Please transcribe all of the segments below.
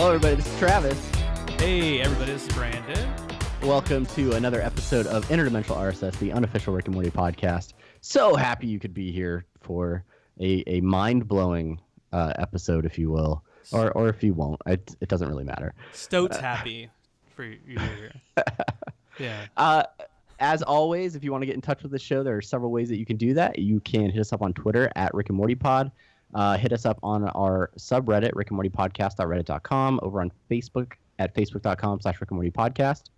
Hello, everybody. This is Travis. Hey, everybody. This is Brandon. Welcome to another episode of Interdimensional RSS, the unofficial Rick and Morty podcast. So happy you could be here for a mind-blowing episode, if you will, or if you won't. It doesn't really matter. Stoat's happy for you to hear. Yeah. As always, if you want to get in touch with the show, there are several ways that you can do that. You can hit us up on Twitter at Rick and Morty Pod. Hit us up on our subreddit, rickandmortypodcast.reddit.com, over on Facebook at facebook.com/Rick and Morty Podcast.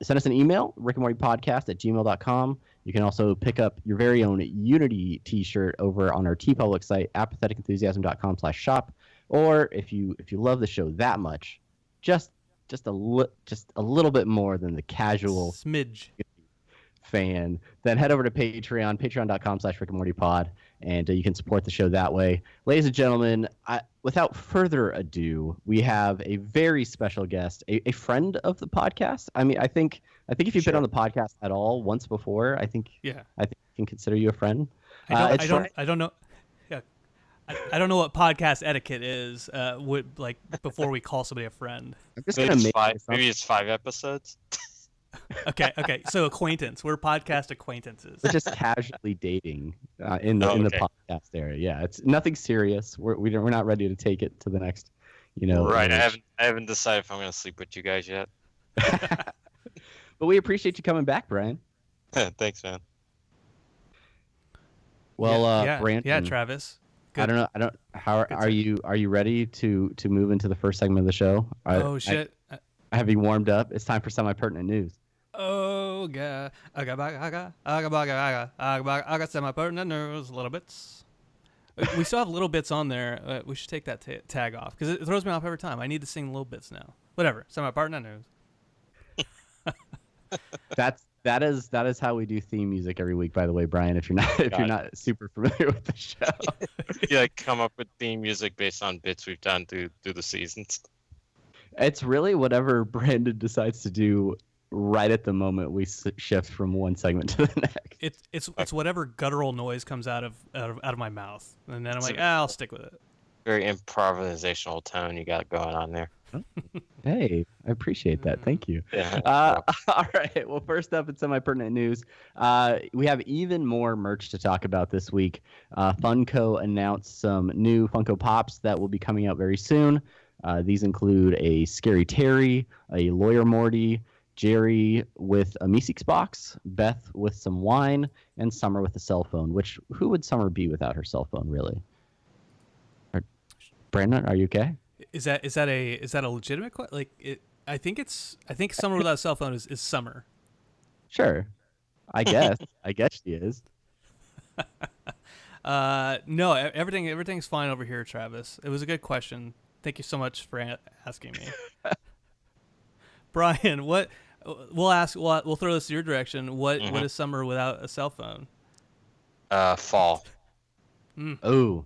Send us an email, rickandmortypodcast@gmail.com. You can also pick up your very own Unity t-shirt over on our TeePublic site, apatheticenthusiasm.com/shop. Or if you love the show that much, just a little bit more than the casual smidge fan, then head over to Patreon, patreon.com/rickandmortypod, and you can support the show that way. Ladies and gentlemen, without further ado, we have a very special guest, a friend of the podcast. I mean, I think if you've been on the podcast at all once before, I think I can consider you a friend. I don't know. Yeah, I don't know what podcast etiquette is. Before we call somebody a friend. I'm just gonna maybe it's 5 episodes. Okay. So acquaintance. We're podcast acquaintances. We're just casually dating in the podcast area. Yeah, it's nothing serious. We're not ready to take it to the next, Right. I haven't decided if I'm going to sleep with you guys yet. But we appreciate you coming back, Brian. Thanks, man. Well, Brandon. Yeah, Travis. Good. I don't know. How are you? Are you ready to move into the first segment of the show? Oh shit! I have you warmed up. It's time for semi-pertinent news. Oh god! I got semi-pertinent news. Little bits. We still have little bits on there. We should take that tag off because it throws me off every time. I need to sing little bits now. Whatever. Semi-pertinent news. That is how we do theme music every week. By the way, Brian, if you're not super familiar with the show, you come up with theme music based on bits we've done through the seasons. It's really whatever Brandon decides to do right at the moment we shift from one segment to the next. It's whatever guttural noise comes out of my mouth, and then I'm like, I'll stick with it. Very improvisational tone you got going on there. Hey, I appreciate that. Thank you. Yeah. All right. Well, first up in semi-pertinent news, we have even more merch to talk about this week. Funko announced some new Funko Pops that will be coming out very soon. These include a Scary Terry, a Lawyer Morty, Jerry with a Meeseeks box, Beth with some wine, and Summer with a cell phone. Which who would Summer be without her cell phone, really? Brandon, are you okay? Is that a legitimate question? I think Summer without a cell phone is Summer. Sure, I guess she is. No, everything's fine over here, Travis. It was a good question. Thank you so much for asking me. Brian, what we'll throw this your direction. What is Summer without a cell phone? Fall. Oh,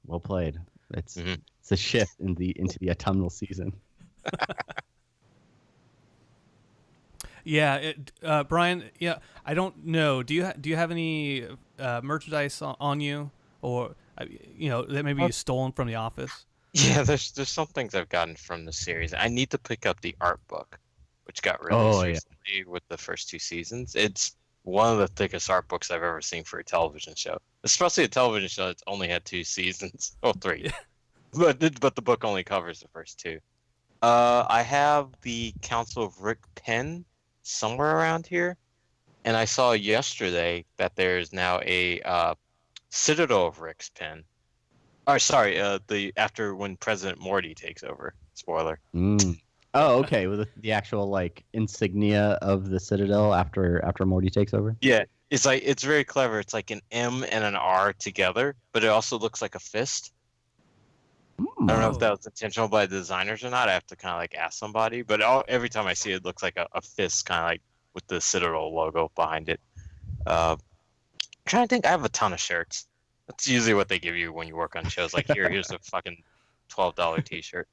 well played. It's a shift into the autumnal season. Yeah, Brian. Yeah, I don't know. Do you have any merchandise on you, or that maybe you stolen from the office? Yeah, there's some things I've gotten from the series. I need to pick up the art book, which got released recently with the first 2 seasons. It's one of the thickest art books I've ever seen for a television show, especially a television show that's only had 2 seasons. Oh, 3. But the book only covers the first 2. I have the Council of Rick pen somewhere around here, and I saw yesterday that there's now a Citadel of Rick's pen. Or sorry, after when President Morty takes over. Spoiler. Oh, okay. With the actual insignia of the Citadel after Morty takes over. Yeah, it's very clever. It's like an M and an R together, but it also looks like a fist. I don't know if that was intentional by the designers or not. I have to kind of ask somebody. But every time I see it, it looks like a fist, kind of with the Citadel logo behind it. I'm trying to think. I have a ton of shirts. That's usually what they give you when you work on shows. Here's a fucking $12 T-shirt.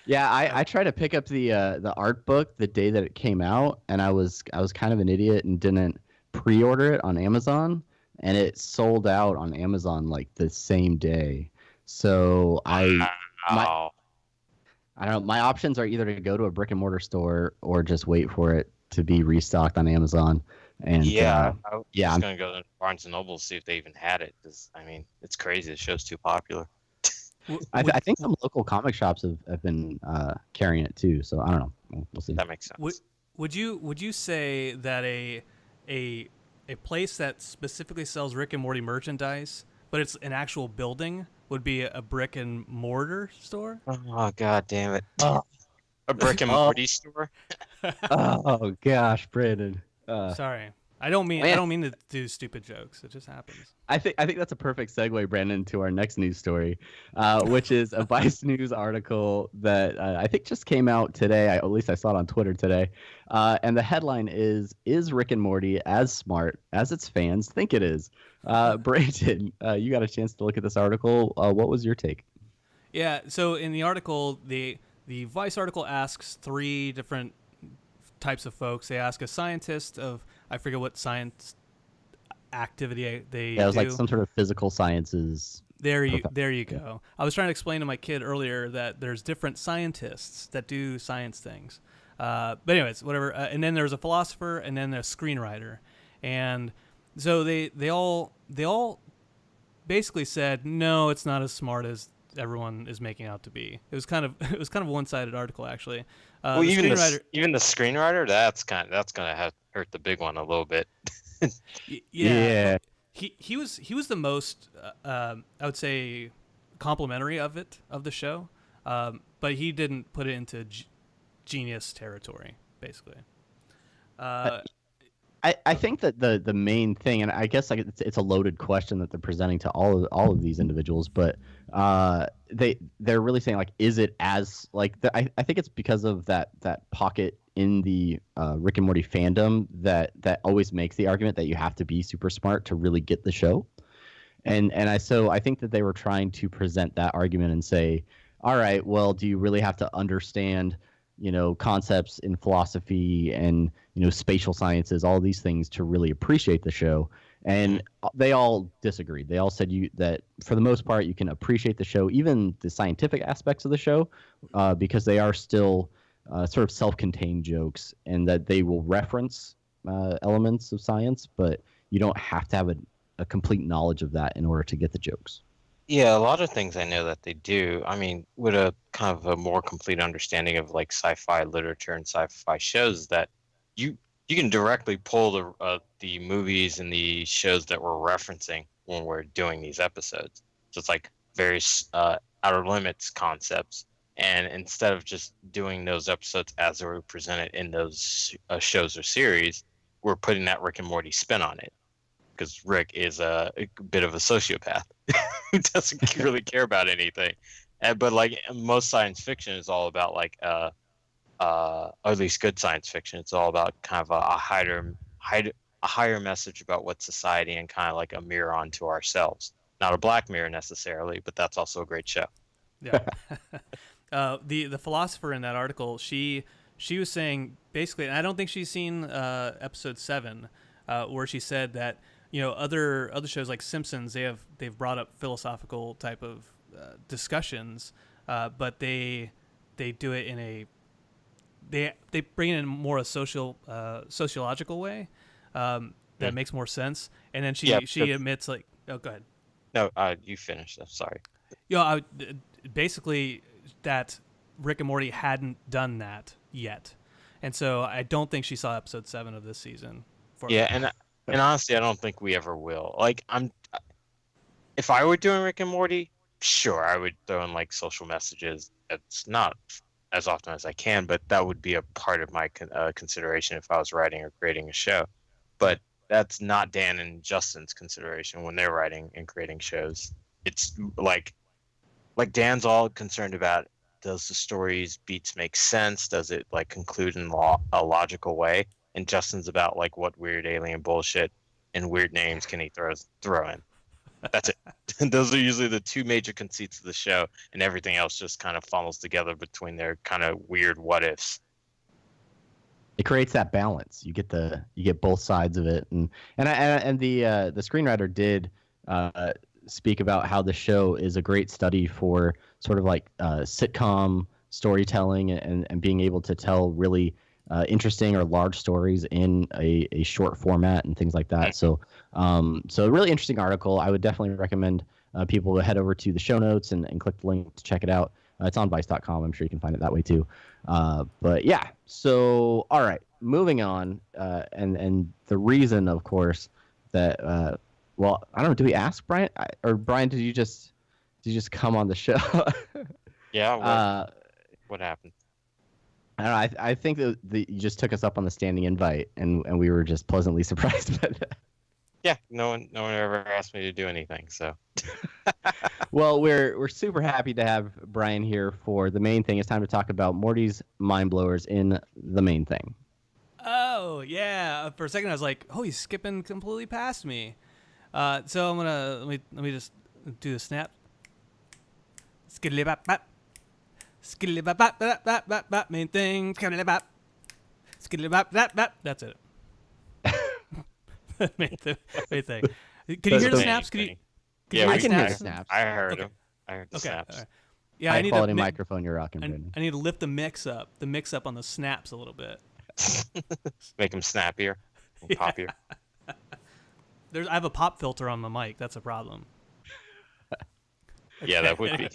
Yeah, I tried to pick up the art book the day that it came out, and I was kind of an idiot and didn't pre-order it on Amazon, and it sold out on Amazon the same day. So I Wow. I don't know. My options are either to go to a brick and mortar store or just wait for it to be restocked on Amazon. And Yeah, I was yeah, just gonna go to Barnes and Noble to see if they even had it. Because I mean, it's crazy. The show's too popular. I think some local comic shops have been carrying it too. So I don't know. We'll see. That makes sense. Would you say that a place that specifically sells Rick and Morty merchandise, but it's an actual building, would be a brick and mortar store? Oh god damn it! A brick and Morty store. Oh gosh, Brandon. Sorry, I don't mean to do stupid jokes. It just happens. I think that's a perfect segue, Brandon, to our next news story, which is a Vice News article that I think just came out today. At least I saw it on Twitter today. And the headline is Rick and Morty as smart as its fans think it is? Brandon, you got a chance to look at this article. What was your take? Yeah, so in the article, the Vice article asks three different types of folks. They ask a scientist of, I forget what science activity they do. It was like some sort of physical sciences. There you go. I was trying to explain to my kid earlier that there's different scientists that do science things. But anyways, whatever. And then there's a philosopher, and then there's a screenwriter. And so they all basically said, no, it's not as smart as everyone is making out to be. It was kind of a one-sided article, actually. Well, even the screenwriter, that's gonna hurt the big one a little bit. Yeah. He was the most I would say complimentary of the show, but he didn't put it into genius territory, basically. I think that the main thing, and I guess like it's a loaded question that they're presenting to all of these individuals, but they're really saying like, is it as like I think it's because of that pocket in the Rick and Morty fandom that always makes the argument that you have to be super smart to really get the show, and I think that they were trying to present that argument and say, all right, well, do you really have to understand concepts in philosophy and spatial sciences, all these things to really appreciate the show? And they all disagreed. They all said that for the most part you can appreciate the show, even the scientific aspects of the show, because they are still sort of self-contained jokes, and that they will reference elements of science, but you don't have to have a complete knowledge of that in order to get the jokes. Yeah, a lot of things I know that they do. I mean, with a kind of a more complete understanding of like sci-fi literature and sci-fi shows, that you can directly pull the movies and the shows that we're referencing when we're doing these episodes. So it's like various outer limits concepts, and instead of just doing those episodes as they were presented in those shows or series, we're putting that Rick and Morty spin on it, because Rick is a bit of a sociopath who doesn't really care about anything. But like most science fiction is all about like, or at least good science fiction, it's all about kind of a higher message about what society, and kind of like a mirror onto ourselves. Not a Black Mirror necessarily, but that's also a great show. Yeah. The philosopher in that article, she was saying basically, and I don't think she's seen episode 7, where she said that other shows like Simpsons, they've brought up philosophical type of discussions, but they do it in they bring it in more a sociological way that makes more sense. And then she admits, like, oh, go ahead. No, you finished. I'm sorry. Basically that Rick and Morty hadn't done that yet, and so I don't think she saw episode 7 of this season. And honestly, I don't think we ever will. Like, if I were doing Rick and Morty, sure, I would throw in like social messages. It's not as often as I can, but that would be a part of my consideration if I was writing or creating a show. But that's not Dan and Justin's consideration when they're writing and creating shows. It's like Dan's all concerned about, does the story's beats make sense? Does it like conclude in a logical way? And Justin's about like, what weird alien bullshit and weird names can he throw in? That's it. Those are usually the two major conceits of the show, and everything else just kind of funnels together between their kind of weird what ifs. It creates that balance. You get both sides of it, and the screenwriter did speak about how the show is a great study for sort of like sitcom storytelling and being able to tell really interesting or large stories in a short format and things like that. So a really interesting article. I would definitely recommend people to head over to the show notes and click the link to check it out. It's on Vice.com. I'm sure you can find it that way too. But yeah, so all right, moving on. And the reason, of course, that well, I don't know. Do we ask Bryan or Bryan? Did you just come on the show? Yeah. What happened? I don't know. I think that you just took us up on the standing invite, and we were just pleasantly surprised by that. Yeah, no one ever asked me to do anything. So, well, we're super happy to have Bryan here for the main thing. It's time to talk about Morty's mind blowers in the main thing. Oh yeah, for a second I was like, oh, he's skipping completely past me. So I'm gonna let me just do the snap. Skiddly bap bap. Skiddly bap bap bap bap bap bap. Main thing. Skiddly bap. Skiddly bap bap bap. That's it. main thing. Can you hear the snaps? Yeah, I can hear the snaps. I heard them. I heard the snaps. Right. Yeah, high quality microphone you're rocking, Brandon. I need to lift the mix up on the snaps a little bit. Make them snappier, poppier. I have a pop filter on the mic. That's a problem. Yeah, that would be.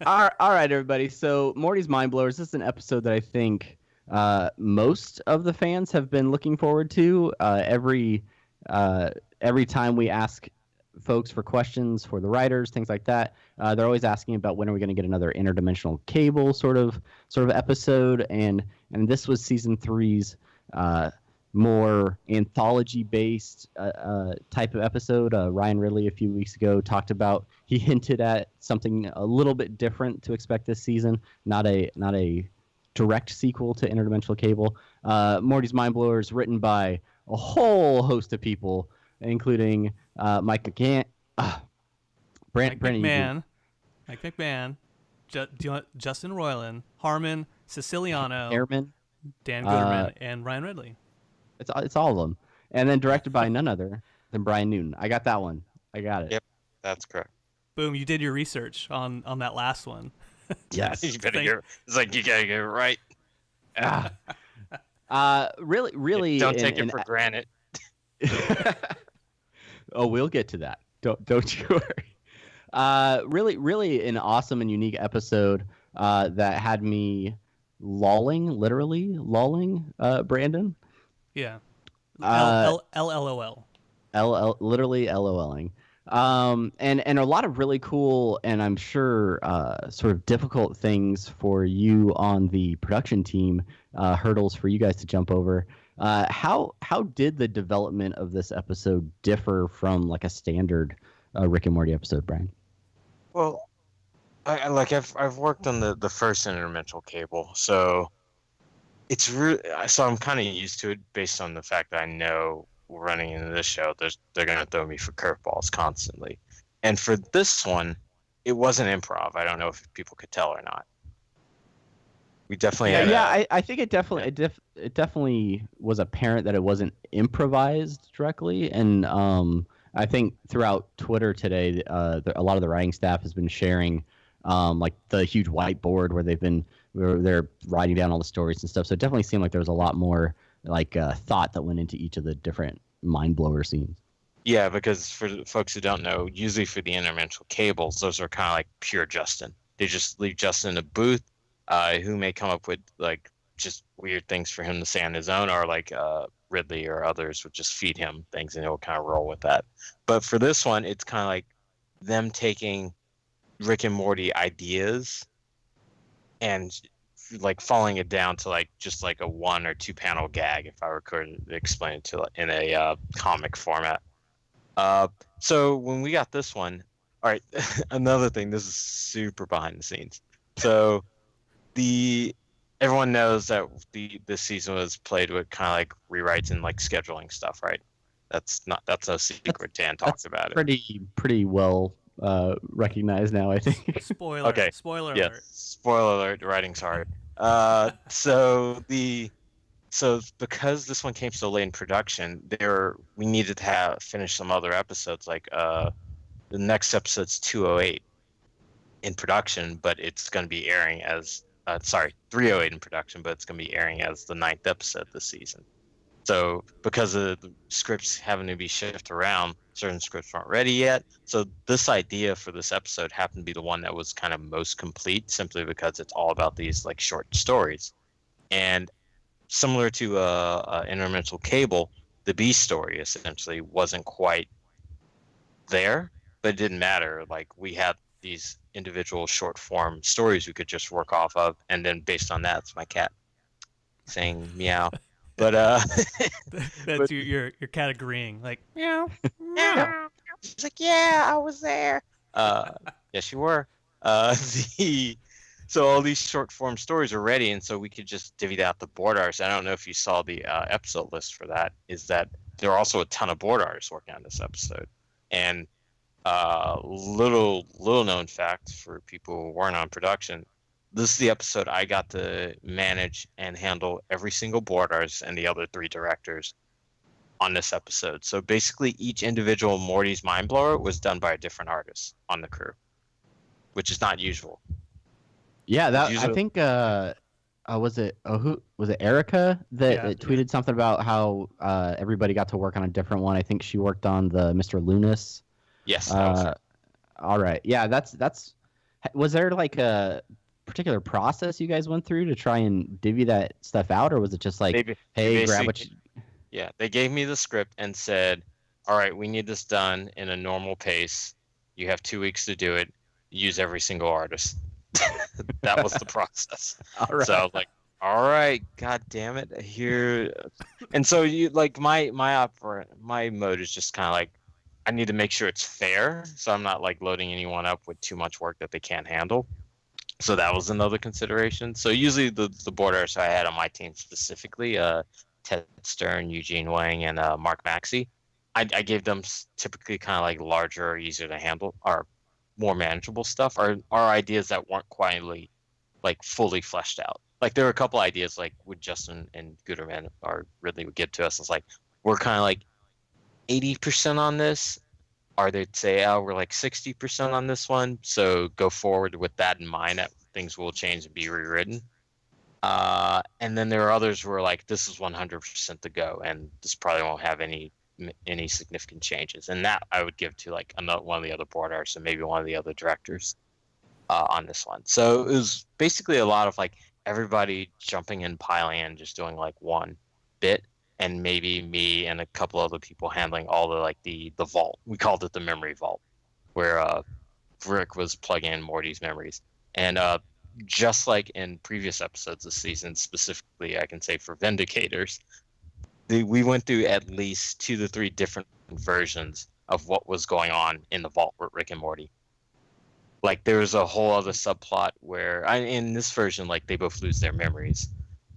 All right, everybody. So Morty's Mind Blowers. This is an episode that I think most of the fans have been looking forward to. Every time we ask folks for questions for the writers, things like that, they're always asking about when are we going to get another interdimensional cable sort of episode, and this was season 3's more anthology-based type of episode. Ryan Ridley a few weeks ago he hinted at something a little bit different to expect this season, not a direct sequel to Interdimensional Cable. Morty's Mind Blowers, written by a whole host of people, including Mike McCann, Mike McMahon, Justin Roiland, Harmon, Siciliano, Airman, Dan Guterman, and Ryan Ridley. It's all of them, and then directed by none other than Bryan Newton. I got that one. I got it. Yep, that's correct. Boom! You did your research on that last one. Yes. You better it's like you gotta get it right. Really. Don't take it for granted. Oh, we'll get to that. Don't you worry. Really an awesome and unique episode that had me literally lolling, Brandon. Yeah. LLOL. Literally LOLing. And a lot of really cool and I'm sure sort of difficult things for you on the production team, hurdles for you guys to jump over. How did the development of this episode differ from like a standard Rick and Morty episode, Bryan? Well, I've worked on the first Interdimensional Cable, so it's so I'm kind of used to it based on the fact that I know running into this show, they're gonna throw me for curveballs constantly, and for this one, it wasn't improv. I don't know if people could tell or not. We definitely I think it definitely was apparent that it wasn't improvised directly, and I think throughout Twitter today, a lot of the writing staff has been sharing like the huge whiteboard where they're writing down all the stories and stuff. So it definitely seemed like there was a lot more like thought that went into each of the different mind blower scenes. Yeah, because for folks who don't know, usually for the interdimensional cables, those are kind of like pure Justin. They just leave Justin in a booth, who may come up with like just weird things for him to say on his own, or like Ridley or others would just feed him things and he'll kind of roll with that. But for this one, it's kind of like them taking Rick and Morty ideas and like falling it down to like just like a 1 or 2 panel gag, if I were to explain it to in a comic format. So when we got this one, all right, another thing, this is super behind the scenes. So everyone knows that this season was played with kind of like rewrites and like scheduling stuff, right? That's no secret. Dan talks about it. Pretty well recognized now, I think. Spoiler. Okay. Spoiler yes. alert. Spoiler alert. Writing's hard. So because this one came so late in production, we needed to finish some other episodes like the next episode's 208 in production, but it's going to be airing as 308 in production, but it's going to be airing as the 9th episode this season. So because of the scripts having to be shifted around, certain scripts weren't ready yet. So this idea for this episode happened to be the one that was kind of most complete, simply because it's all about these like short stories. And similar to Interdimensional Cable, the B story essentially wasn't quite there, but it didn't matter. Like, we had these individual short form stories we could just work off of, and then based on that, it's my cat saying meow. But that's your cat agreeing, like meow, meow. She's like, yeah, I was there. Yes, you were. So all these short form stories are ready, and so we could just divvy out the board artists. I don't know if you saw the episode list for that. Is that there are also a ton of board artists working on this episode, and little known fact for people who weren't on production. This is the episode I got to manage and handle every single board artist and the other 3 directors on this episode. So basically, each individual Morty's Mind Blower was done by a different artist on the crew, which is not usual. Yeah, that usually, I think who was it? Erica that tweeted something about how everybody got to work on a different one. I think she worked on the Mr. Lunas. Yes. All right. Yeah, that's. Was there like a particular process you guys went through to try and divvy that stuff out, or was it just like, hey, grab what you... Yeah, they gave me the script and said, all right, we need this done in a normal pace. You have 2 weeks to do it. Use every single artist. That was the process. All right. So I was like, all right, god damn it, here. And so you like my mode is just kind of like, I need to make sure it's fair, so I'm not like loading anyone up with too much work that they can't handle. So that was another consideration. So usually the board artists I had on my team specifically, Ted Stern, Eugene Wang, and Mark Maxey, I gave them typically kind of like larger, easier to handle, or more manageable stuff, are ideas that weren't quite like fully fleshed out. Like there were a couple ideas like with Justin and Guterman or Ridley would give to us. It's like, we're kind of like 80% on this, or they'd say, oh, we're like 60% on this one, so go forward with that in mind, that things will change and be rewritten. And then there are others who are like, this is 100% to go, and this probably won't have any significant changes. And that I would give to like one of the other board artists and maybe one of the other directors on this one. So it was basically a lot of like everybody jumping in, piling in, just doing like one bit, and maybe me and a couple other people handling all the like the vault. We called it the memory vault, where Rick was plugging in Morty's memories. And just like in previous episodes this season, specifically I can say for Vindicators, we went through at least 2 to 3 different versions of what was going on in the vault with Rick and Morty. Like there was a whole other subplot where in this version, like they both lose their memories.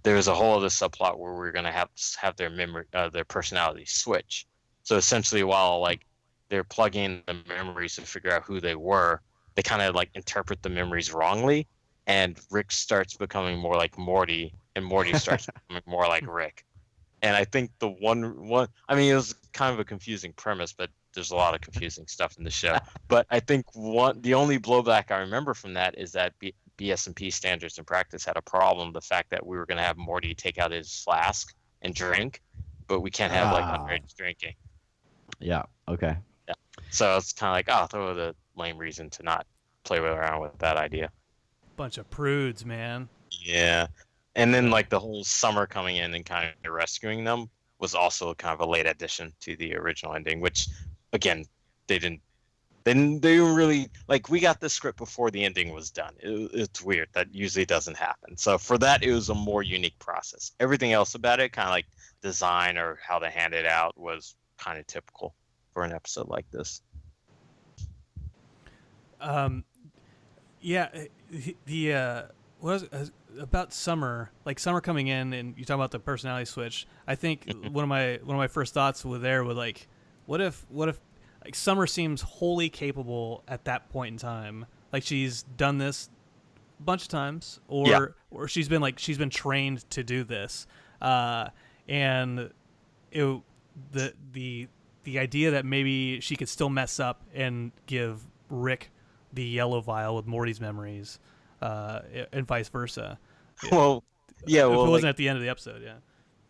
There was a whole other subplot where we're gonna have their memory, their personality switch. So essentially, while like they're plugging in the memories to figure out who they were, they kind of like interpret the memories wrongly, and Rick starts becoming more like Morty, and Morty starts becoming more like Rick. And I think the one, I mean, it was kind of a confusing premise, but there's a lot of confusing stuff in the show. But I think the only blowback I remember from that is that BS&P Standards and Practice had a problem. The fact that we were going to have Morty take out his flask and drink, but we can't have like underage drinking. Yeah. Okay. Yeah. So it's kind of like, that was a lame reason to not play around with that idea. Bunch of prudes, man. Yeah. And then like the whole summer coming in and kind of rescuing them was also kind of a late addition to the original ending, which again, they didn't really, like, we got the script before the ending was done. It's weird. That usually doesn't happen. So for that, it was a more unique process. Everything else about it, kind of like design or how they hand it out, was kind of typical for an episode like this. Yeah, what was about summer, like summer coming in, and you talk about the personality switch. I think one of my first thoughts was like, what if like Summer seems wholly capable at that point in time, like she's done this a bunch of times, or she's been trained to do this, and the the idea that maybe she could still mess up and give Rick the yellow vial with Morty's memories, and vice versa. Well, yeah. If Well, it wasn't at the end of the episode, yeah.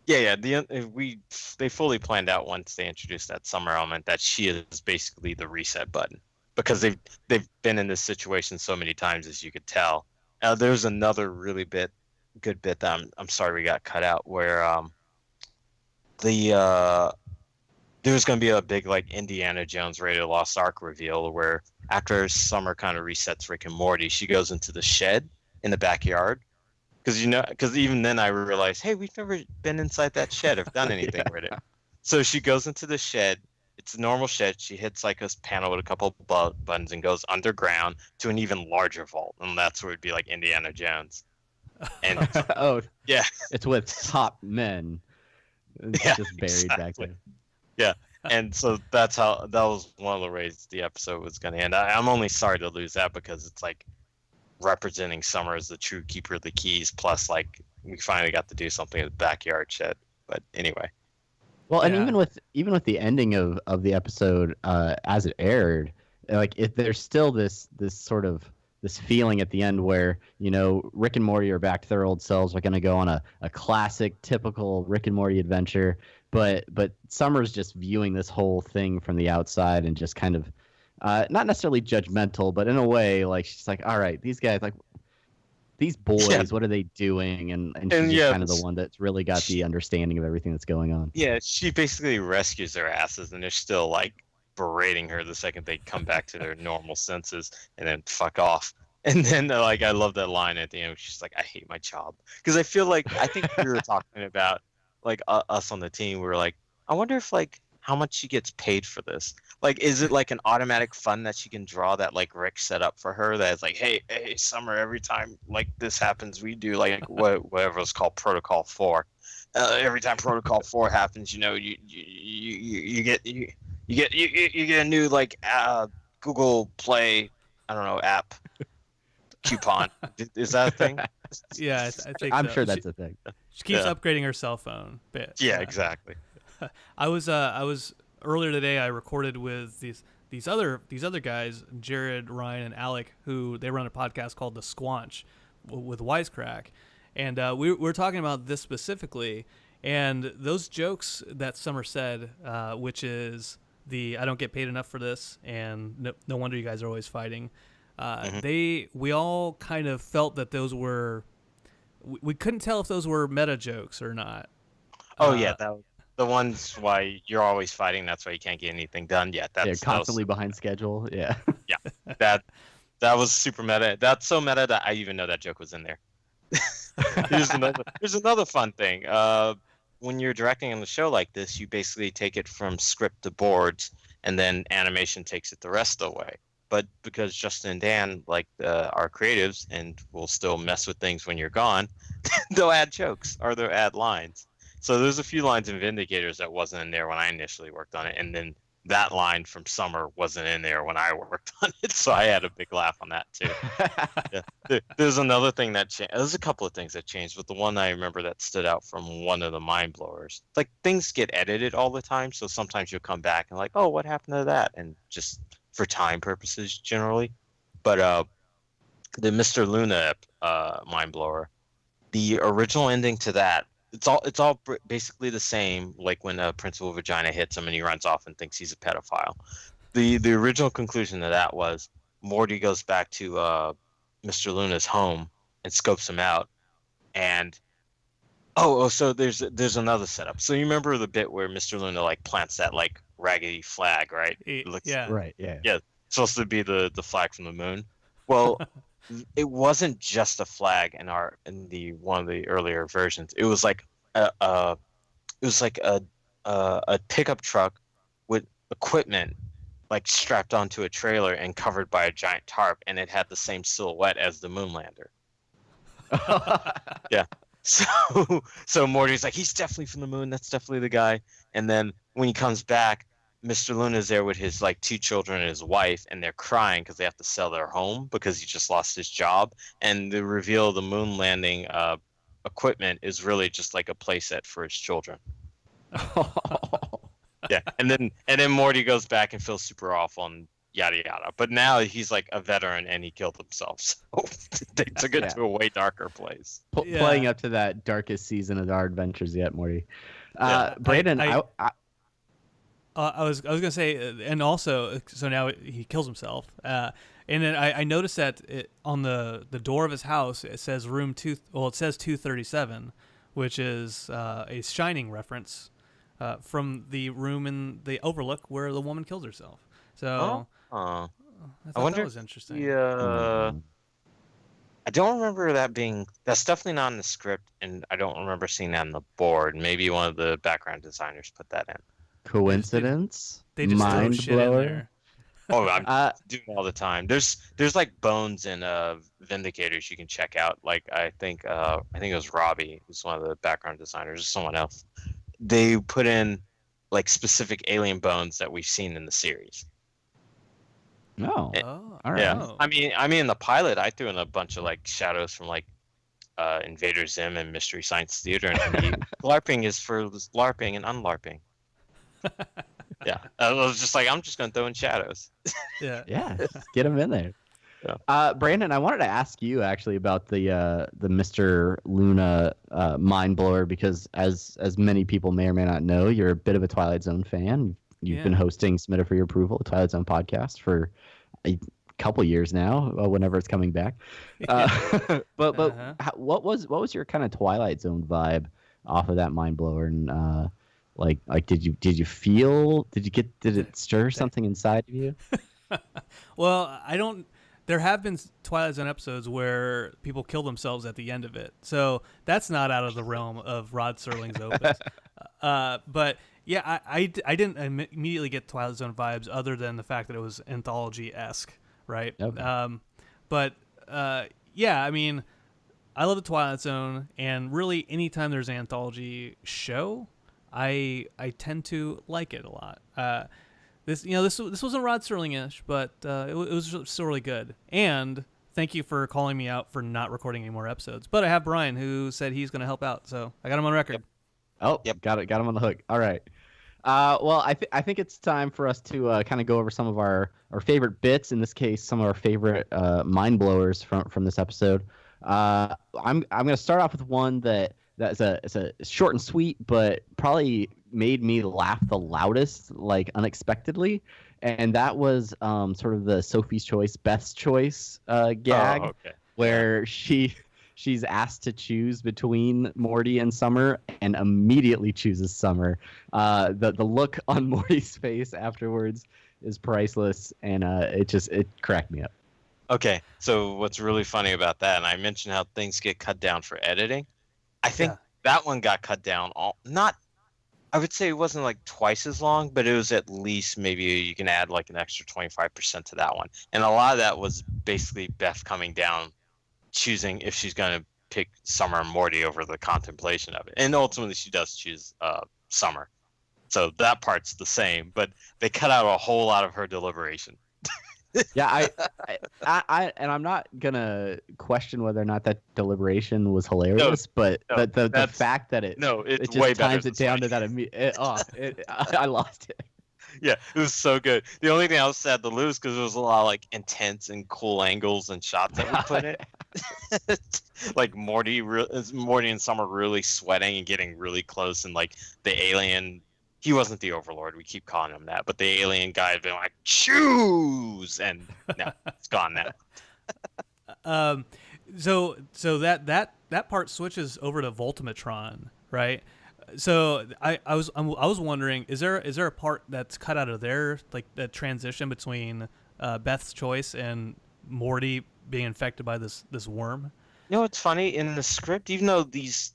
Yeah. They fully planned out once they introduced that summer element that she is basically the reset button, because they've been in this situation so many times, as you could tell. There's another really good bit that I'm sorry we got cut out, where there's going to be a big like Indiana Jones Raiders Lost Ark reveal, where after Summer kind of resets Rick and Morty, she goes into the shed in the backyard. Because even then I realized, hey, we've never been inside that shed or done anything with it. So she goes into the shed. It's a normal shed. She hits like a panel with a couple of buttons and goes underground to an even larger vault. And that's where it'd be like Indiana Jones. And Oh, yeah. It's with top men. It's Yeah, just buried back there. Yeah. And so that was one of the ways the episode was going to end. I'm only sorry to lose that, because it's like representing Summer as the true keeper of the keys. Plus, like, we finally got to do something in the backyard shed. But anyway. Well, and even with the ending of the episode as it aired, like there's still this sort of this feeling at the end where, you know, Rick and Morty are back to their old selves. Are going to go on a classic, typical Rick and Morty adventure. But Summer's just viewing this whole thing from the outside and just kind of not necessarily judgmental, but in a way, like, she's like, all right, these guys, like, these boys, what are they doing? And she's just kind of the one that's really got the understanding of everything that's going on. Yeah, she basically rescues their asses, and they're still like berating her the second they come back to their normal senses, and then fuck off. And then like, I love that line at the end. She's like, I hate my job. Because I think we were talking about like us on the team. We were like, I wonder if like how much she gets paid for this. Like, is it like an automatic fund that she can draw that like Rick set up for her? That's like, hey, Summer, every time like this happens, we do like whatever it's called, Protocol 4. Every time Protocol 4 happens, you know, you get a new like Google Play, I don't know, app coupon. Is that a thing? Yeah, I think I'm so. sure that's a thing. She keeps upgrading her cell phone. But, Yeah, exactly. I was earlier today. I recorded with these other guys, Jared, Ryan, and Alec, who they run a podcast called The Squanch with Wisecrack, and we were talking about this specifically, and those jokes that Summer said, which is the I don't get paid enough for this, and no wonder you guys are always fighting. We all kind of felt that those were. We couldn't tell if those were meta jokes or not. Oh yeah, the ones why you're always fighting. That's why you can't get anything done yet. They're constantly behind schedule. Yeah. Yeah, that was super meta. That's so meta that I even know that joke was in there. Here's another fun thing. When you're directing on the show like this, you basically take it from script to boards, and then animation takes it the rest of the way. But because Justin and Dan are creatives and will still mess with things when you're gone, they'll add jokes or they'll add lines. So there's a few lines in Vindicators that wasn't in there when I initially worked on it, and then that line from Summer wasn't in there when I worked on it, so I had a big laugh on that too. Yeah. There's another thing that changed. There's a couple of things that changed, but the one I remember that stood out from one of the Mind Blowers, like, things get edited all the time, so sometimes you'll come back and like, oh, what happened to that? And just for time purposes generally. But the Mr. Luna Mind Blower, the original ending to that, it's all basically the same, like when Principal Vagina hits him and he runs off and thinks he's a pedophile. The original conclusion to that was Morty goes back to Mr. Luna's home and scopes him out, and so there's another setup. So you remember the bit where Mr. Luna like plants that like raggedy flag, right? Yeah. Right. Yeah. Yeah. It's supposed to be the flag from the moon. Well, it wasn't just a flag in one of the earlier versions. It was like a pickup truck with equipment like strapped onto a trailer and covered by a giant tarp, and it had the same silhouette as the Moonlander. Yeah. So Morty's like, he's definitely from the moon. That's definitely the guy. And then when he comes back, Mr. Luna's there with his like 2 children and his wife, and they're crying because they have to sell their home because he just lost his job. And the reveal of the moon landing equipment is really just like a playset for his children. Yeah, and then Morty goes back and feels super awful and yada yada. But now he's like a veteran and he killed himself, so they took it to a way darker place. Playing up to that darkest season of our adventures yet, Morty. Yeah. Brandon, I was gonna say, and also, so now he kills himself, and then I noticed that on the door of his house it says room 2. Well, it says 237, which is a Shining reference from the room in the Overlook where the woman kills herself. So I thought that was interesting. Yeah. I don't remember that being. That's definitely not in the script, and I don't remember seeing that on the board. Maybe one of the background designers put that in. Coincidence? They just throw Mind shit in blower? there. Oh, I'm doing it all the time. There's like bones in Vindicators you can check out. Like I think it was Robbie, who's one of the background designers, or someone else. They put in like specific alien bones that we've seen in the series. No. Oh, all right. Yeah. I mean, in the pilot, I threw in a bunch of like shadows from like Invader Zim and Mystery Science Theater, and the LARPing is for LARPing and unLARPing. Yeah, I was just like, I'm just gonna throw in shadows. Yeah, get them in there. Yeah. Brandon, I wanted to ask you actually about the Mr. Luna mind blower, because as many people may or may not know, you're a bit of a Twilight Zone fan. You've been hosting Submitted for Your Approval, the Twilight Zone podcast, for a couple years now, whenever it's coming back. But what was your kind of Twilight Zone vibe off of that mind blower? And like did it stir something inside of you? Well, there have been Twilight Zone episodes where people kill themselves at the end of it, so that's not out of the realm of Rod Serling's opus. But yeah, I didn't immediately get Twilight Zone vibes, other than the fact that it was anthology-esque, right? Okay. Yeah, I mean, I love the Twilight Zone, and really anytime there's an anthology show, I tend to like it a lot. This wasn't Rod Serling-ish, but it was still really good. And thank you for calling me out for not recording any more episodes. But I have Bryan, who said he's going to help out, so I got him on record. Yep. Oh, yep, got him on the hook. All right. Well, I think it's time for us to kind of go over some of our favorite bits. In this case, some of our favorite mind blowers from this episode. I'm going to start off with one it's a short and sweet, but probably made me laugh the loudest, like unexpectedly, and that was sort of the Sophie's Choice, Beth's Choice gag, where she's asked to choose between Morty and Summer, and immediately chooses Summer. The look on Morty's face afterwards is priceless, and it cracked me up. Okay, so what's really funny about that, and I mentioned how things get cut down for editing. I think that one got cut down. I would say it wasn't like twice as long, but it was at least, maybe you can add like an extra 25% to that one. And a lot of that was basically Beth coming down, choosing if she's going to pick Summer and Morty over the contemplation of it. And ultimately she does choose Summer. So that part's the same, but they cut out a whole lot of her deliberation. Yeah, I and I'm not gonna question whether or not that deliberation was hilarious, but the fact that it just way times it down to that I lost it. Yeah, it was so good. The only thing I was sad to lose, because there was a lot of like intense and cool angles and shots that we put in. Like Morty and Summer really sweating and getting really close, and like the alien. He wasn't the Overlord. We keep calling him that, but the alien guy had been like, choose, and no, it's gone now. So that part switches over to Voltimatron, right? So I was wondering, is there a part that's cut out of there, like that transition between Beth's Choice and Morty being infected by this worm? You know what's funny, in the script, even though these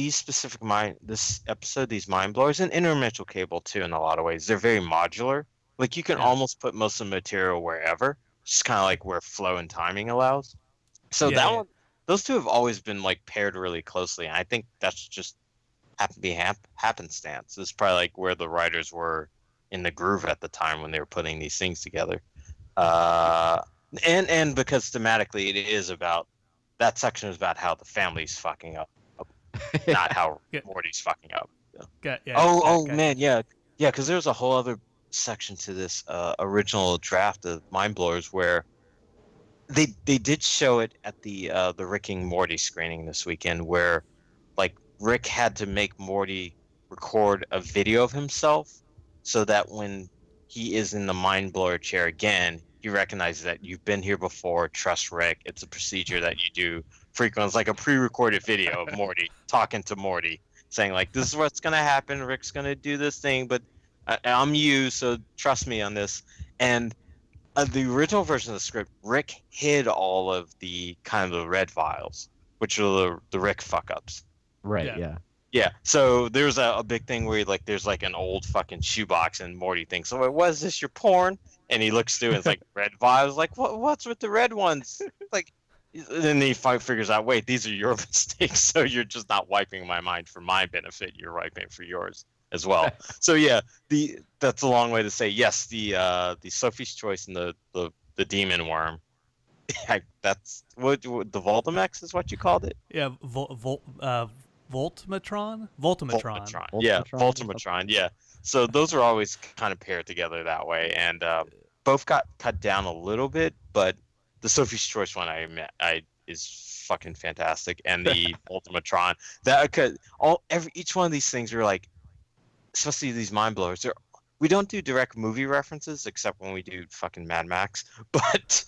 specific these mind blowers, and Interdimensional Cable too, in a lot of ways, they're very modular. Like you can almost put most of the material wherever, just kind of like where flow and timing allows. So one, those two have always been like paired really closely, and I think that's just happened to be happenstance. It's probably like where the writers were in the groove at the time when they were putting these things together. And because thematically it is about, that section is about how the family's fucking up. Not how Morty's fucking up. Man, Yeah, because there was a whole other section to this original draft of Mind Blowers where they did show it at the Rick and Morty screening this weekend, where like Rick had to make Morty record a video of himself so that when he is in the Mind Blower chair again, he recognizes that you've been here before. Trust Rick. It's a procedure that you do frequently. It's like a pre-recorded video of Morty talking to Morty, saying like, "This is what's gonna happen. Rick's gonna do this thing, but I'm you, so trust me on this." And the original version of the script, Rick hid all of the kind of the red vials, which are the Rick fuck ups. Right. Yeah. Yeah. Yeah, so there's a big thing where like there's like an old fucking shoebox, and Morty thinks, "Oh, what is this? Your porn?" And he looks through, and it's like red vials. Like, what's with the red ones? Like, then he figures out, wait, these are your mistakes. So you're just not wiping my mind for my benefit. You're wiping it for yours as well. So yeah, that's a long way to say yes. The Sophie's Choice and the demon worm. That's what the Voltimex is what you called it. Yeah, Voltimatron? Voltimatron. Yeah, Voltimatron. Voltimatron. Yeah. So those are always kind of paired together that way, and both got cut down a little bit, but the Sophie's Choice one is fucking fantastic, and the Voltimatron each one of these things are like, especially these mind blowers. We don't do direct movie references except when we do fucking Mad Max, but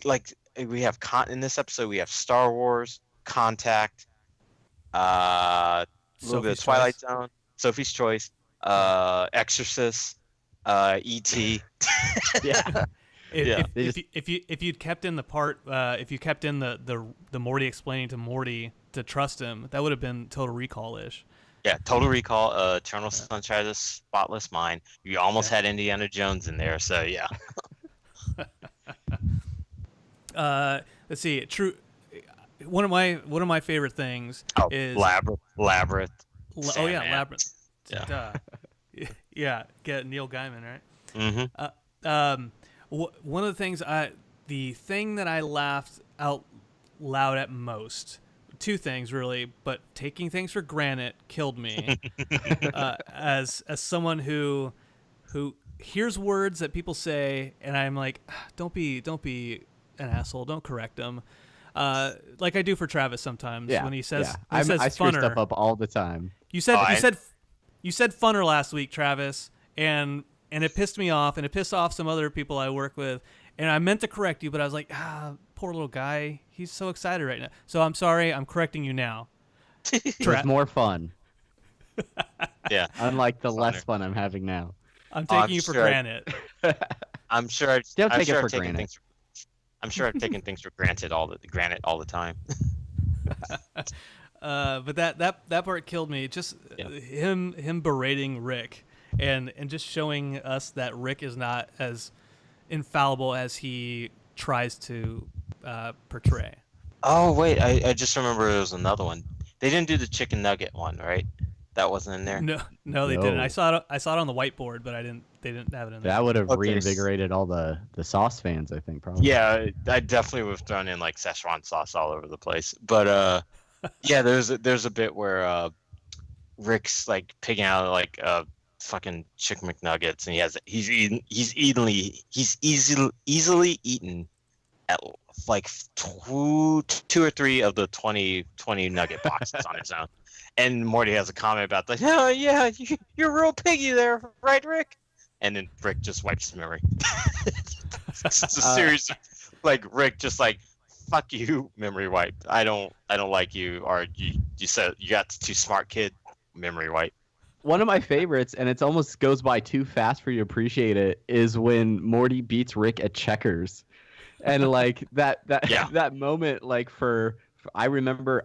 like we have in this episode we have Star Wars, Contact, a little bit of Twilight Zone, Sophie's Choice, Exorcist, E.T. Yeah. If you'd kept in the part, if you kept in the Morty explaining to Morty to trust him, that would have been Total Recall-ish. Yeah, Total Recall, Eternal Sunshine of the Spotless Mind. You almost had Indiana Jones in there, so yeah. Let's see. True. One of my favorite things is Labyrinth. Oh yeah, Labyrinth. Yeah. Yeah. Get Neil Gaiman, right? Mm-hmm. One of the things the thing that I laughed out loud at most. Two things really, but taking things for granted killed me. As someone who hears words that people say, and I'm like, don't be an asshole, don't correct them. Like I do for Travis sometimes when he says, I screw funner. stuff up all the time. You said funner last week, Travis, and it pissed me off, and it pissed off some other people I work with, and I meant to correct you, but I was like, poor little guy, he's so excited right now. So I'm sorry, I'm correcting you now. It's more fun. Yeah. Unlike the less fun I'm having now. I'm taking you for granted. I'm sure I've Don't take it for taken granted. I'm sure I've taken things for granted all the time. But that part killed me. Just him berating Rick and just showing us that Rick is not as infallible as he tries to portray. Oh wait, I just remember there was another one. They didn't do the chicken nugget one, right? That wasn't in there. No, they didn't. I saw it on the whiteboard, but they didn't have it in there. That would have reinvigorated all the sauce fans, I think, probably. Yeah, I definitely would have thrown in like Szechuan sauce all over the place. But yeah, there's a bit where Rick's like picking out like fucking chicken McNuggets, and he's easily eaten at like two or three of the 20 nugget boxes on his own. And Morty has a comment about that. Oh yeah, you're a real piggy there, right, Rick? And then Rick just wipes his memory. It's a series of, like Rick just like, fuck you, memory wipe. I don't like you, or you said you got too smart, kid. Memory wipe. One of my favorites, and it almost goes by too fast for you to appreciate it, is when Morty beats Rick at checkers, and like that moment, like I remember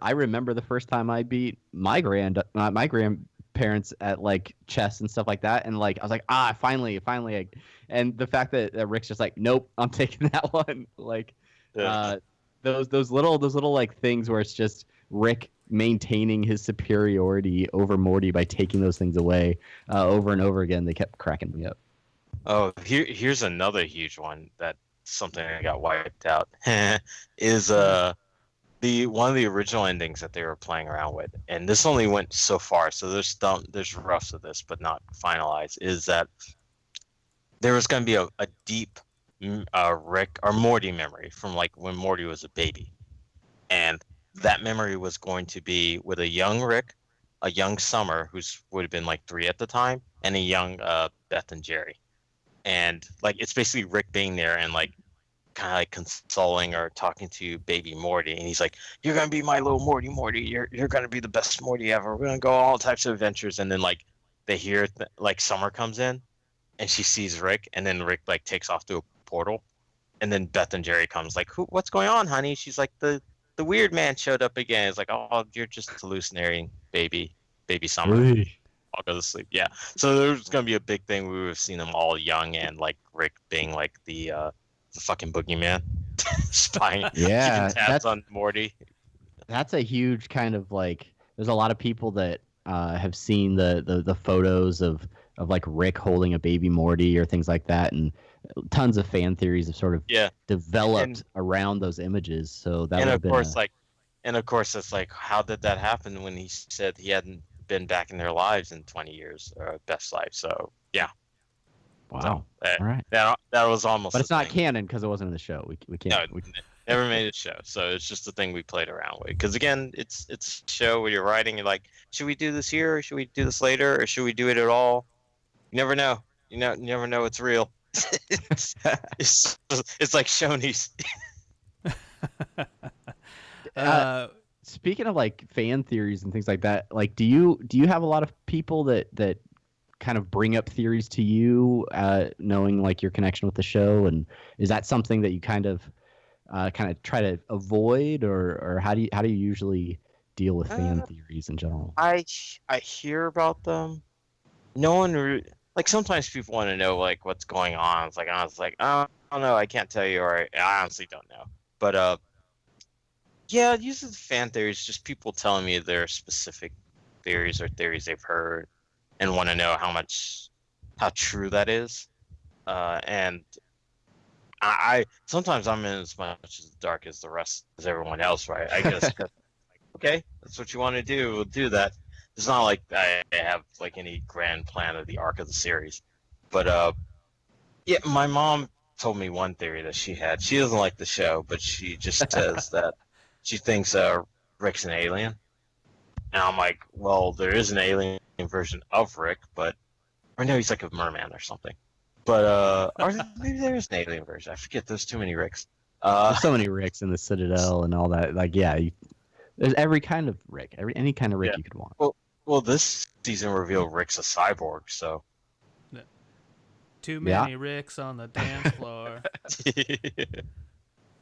the first time I beat my grandparents at like chess and stuff like that, and like I was like, finally, and the fact that Rick's just like, nope, I'm taking that one, like those little like things where it's just Rick maintaining his superiority over Morty by taking those things away over and over again. They kept cracking me up. Oh, here's another huge one that something that got wiped out is one of the original endings that they were playing around with, and this only went so far, so there's roughs of this, but not finalized, is that there was going to be a deep Rick or Morty memory from like when Morty was a baby, and that memory was going to be with a young Rick, a young Summer, would have been like 3 at the time, and a young Beth and Jerry, and like it's basically Rick being there and like kind of like consoling or talking to baby Morty, and he's like, "You're gonna be my little Morty. You're gonna be the best Morty ever. We're gonna go on all types of adventures." And then like they hear like Summer comes in, and she sees Rick, and then Rick like takes off to a portal, and then Beth and Jerry comes like, What's going on, honey?" She's like, the weird man showed up again. It's like, "Oh, you're just hallucinating, baby Summer. Really? I'll go to sleep." Yeah. So there's gonna be a big thing. We would have seen them all young, and like Rick being like the fucking boogeyman, spying, Yeah, keeping tabs on Morty. That's a huge kind of like. There's a lot of people that have seen the photos of like Rick holding a baby Morty or things like that, and tons of fan theories have sort of developed around those images. So that and would of have course been of course it's like, how did that happen when he said he hadn't been back in their lives in 20 years, Beth's life? So yeah. wow. So, All right. That was almost. But it's not thing. canon because it wasn't in the show. We can't. No, we never made a show, so it's just a thing we played around with. Because again, it's a show where you're writing, you're like, should we do this here, or should we do this later, or should we do it at all? You never know. You never know it's real. it's like Shoney's. Speaking of like fan theories and things like that, like do you have a lot of people that kind of bring up theories to you, knowing like your connection with the show, and is that something that you kind of try to avoid, or how do you usually deal with fan theories in general? I hear about them. No one like, sometimes people want to know like what's going on. It's like, I was like, "Oh, I don't know, I can't tell you," or "I honestly don't know." But yeah, usually the fan theories, just people telling me their specific theories or theories they've heard and want to know how true that is. And I sometimes I'm in as much as dark as as everyone else, right? I guess. Okay, that's what you want to do. We'll do that. It's not like I have like any grand plan of the arc of the series, but yeah, my mom told me one theory that she had. She doesn't like the show, but she just says that she thinks Rick's an alien. And I'm like, well, there is an alien version of Rick, or no, he's like a merman or something. But or maybe there is an alien version. I forget. There's too many Ricks. There's so many Ricks in the Citadel and all that. Like, yeah, there's every kind of Rick, any kind of Rick you could want. Well, this season revealed Rick's a cyborg, so. Too many Ricks on the dance floor.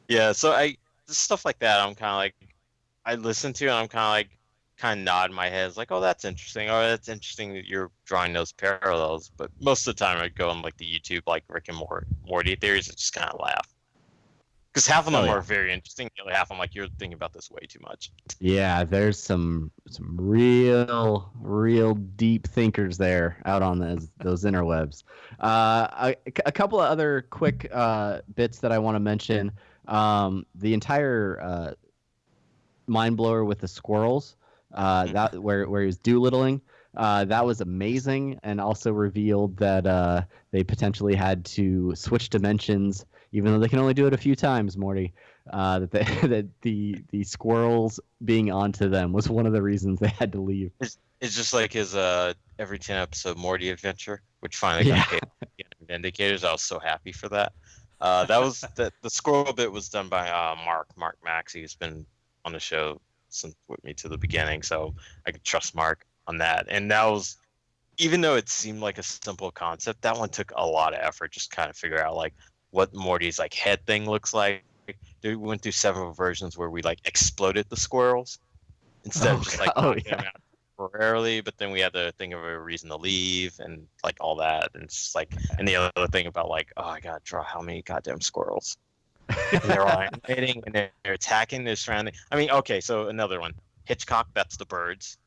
Yeah, so stuff like that, I'm kind of like, I listen to, and I'm kind of nod my head. It's like, oh, that's interesting. Oh, that's interesting that you're drawing those parallels. But most of the time, I go on like the YouTube, like Rick and Morty theories, and just kind of laugh. Because half of them are very interesting. The other half, I'm like, you're thinking about this way too much. Yeah, there's some real deep thinkers there out on those interwebs. A couple of other quick bits that I want to mention. The entire mind blower with the squirrels, that where he was doolittling. That was amazing, and also revealed that they potentially had to switch dimensions, even though they can only do it a few times, Morty. That the squirrels being onto them was one of the reasons they had to leave. It's just like his every 10 episode Morty adventure, which finally got paid Vindicators. I was so happy for that. That was the squirrel bit was done by Mark Maxey, who's been on the show with me to the beginning, so I could trust Mark on that. And that was, even though it seemed like a simple concept, that one took a lot of effort, just kind of figure out like what Morty's like head thing looks like. We went through several versions where we like exploded the squirrels instead of just like knocking them out temporarily, but then we had to think of a reason to leave and like all that. And it's just like, and the other thing about like, oh, I gotta draw how many goddamn squirrels. And they're all invading and they're attacking, they're surrounding. I mean, okay, so another one. Hitchcock, that's the birds.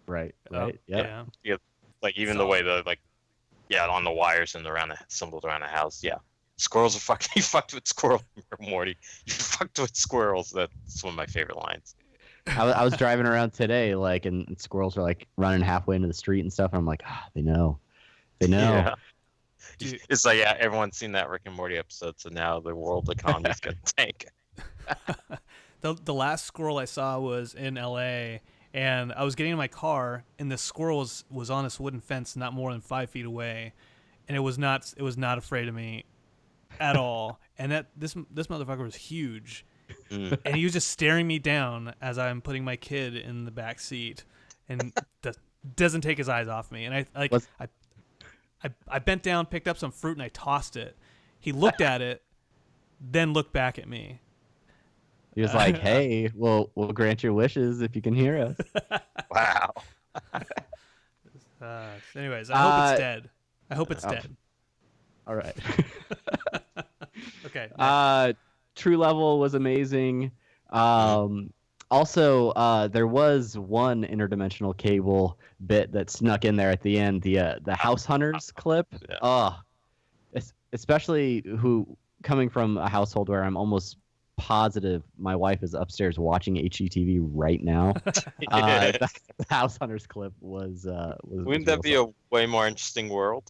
Right. Yeah. Like even the way the like, yeah, on the wires and around the symbols around the house. Yeah. Squirrels are fucking. You fucked with squirrels, Morty. You fucked with squirrels. That's one of my favorite lines. I was driving around today, like, and squirrels are like running halfway into the street and stuff. And I'm like, they know. Yeah. Dude. It's like, yeah, everyone's seen that Rick and Morty episode, so now the world economy's gonna tank. The last squirrel I saw was in L.A. and I was getting in my car, and the squirrel was on this wooden fence, not more than 5 feet away, and it was not afraid of me at all. And this motherfucker was huge, and he was just staring me down as I'm putting my kid in the back seat, and doesn't take his eyes off me. And I bent down, picked up some fruit, and I tossed it. He looked at it, then looked back at me. He was like, "Hey, we'll grant your wishes if you can hear us." Wow. Anyways, I hope it's dead. I hope it's dead. All right. Okay. True Level was amazing. Also, there was one interdimensional cable bit that snuck in there at the end. The House Hunters clip. Yeah. Especially coming from a household where I'm almost positive my wife is upstairs watching HGTV right now. The House Hunters clip was. Wouldn't that be a way more interesting world?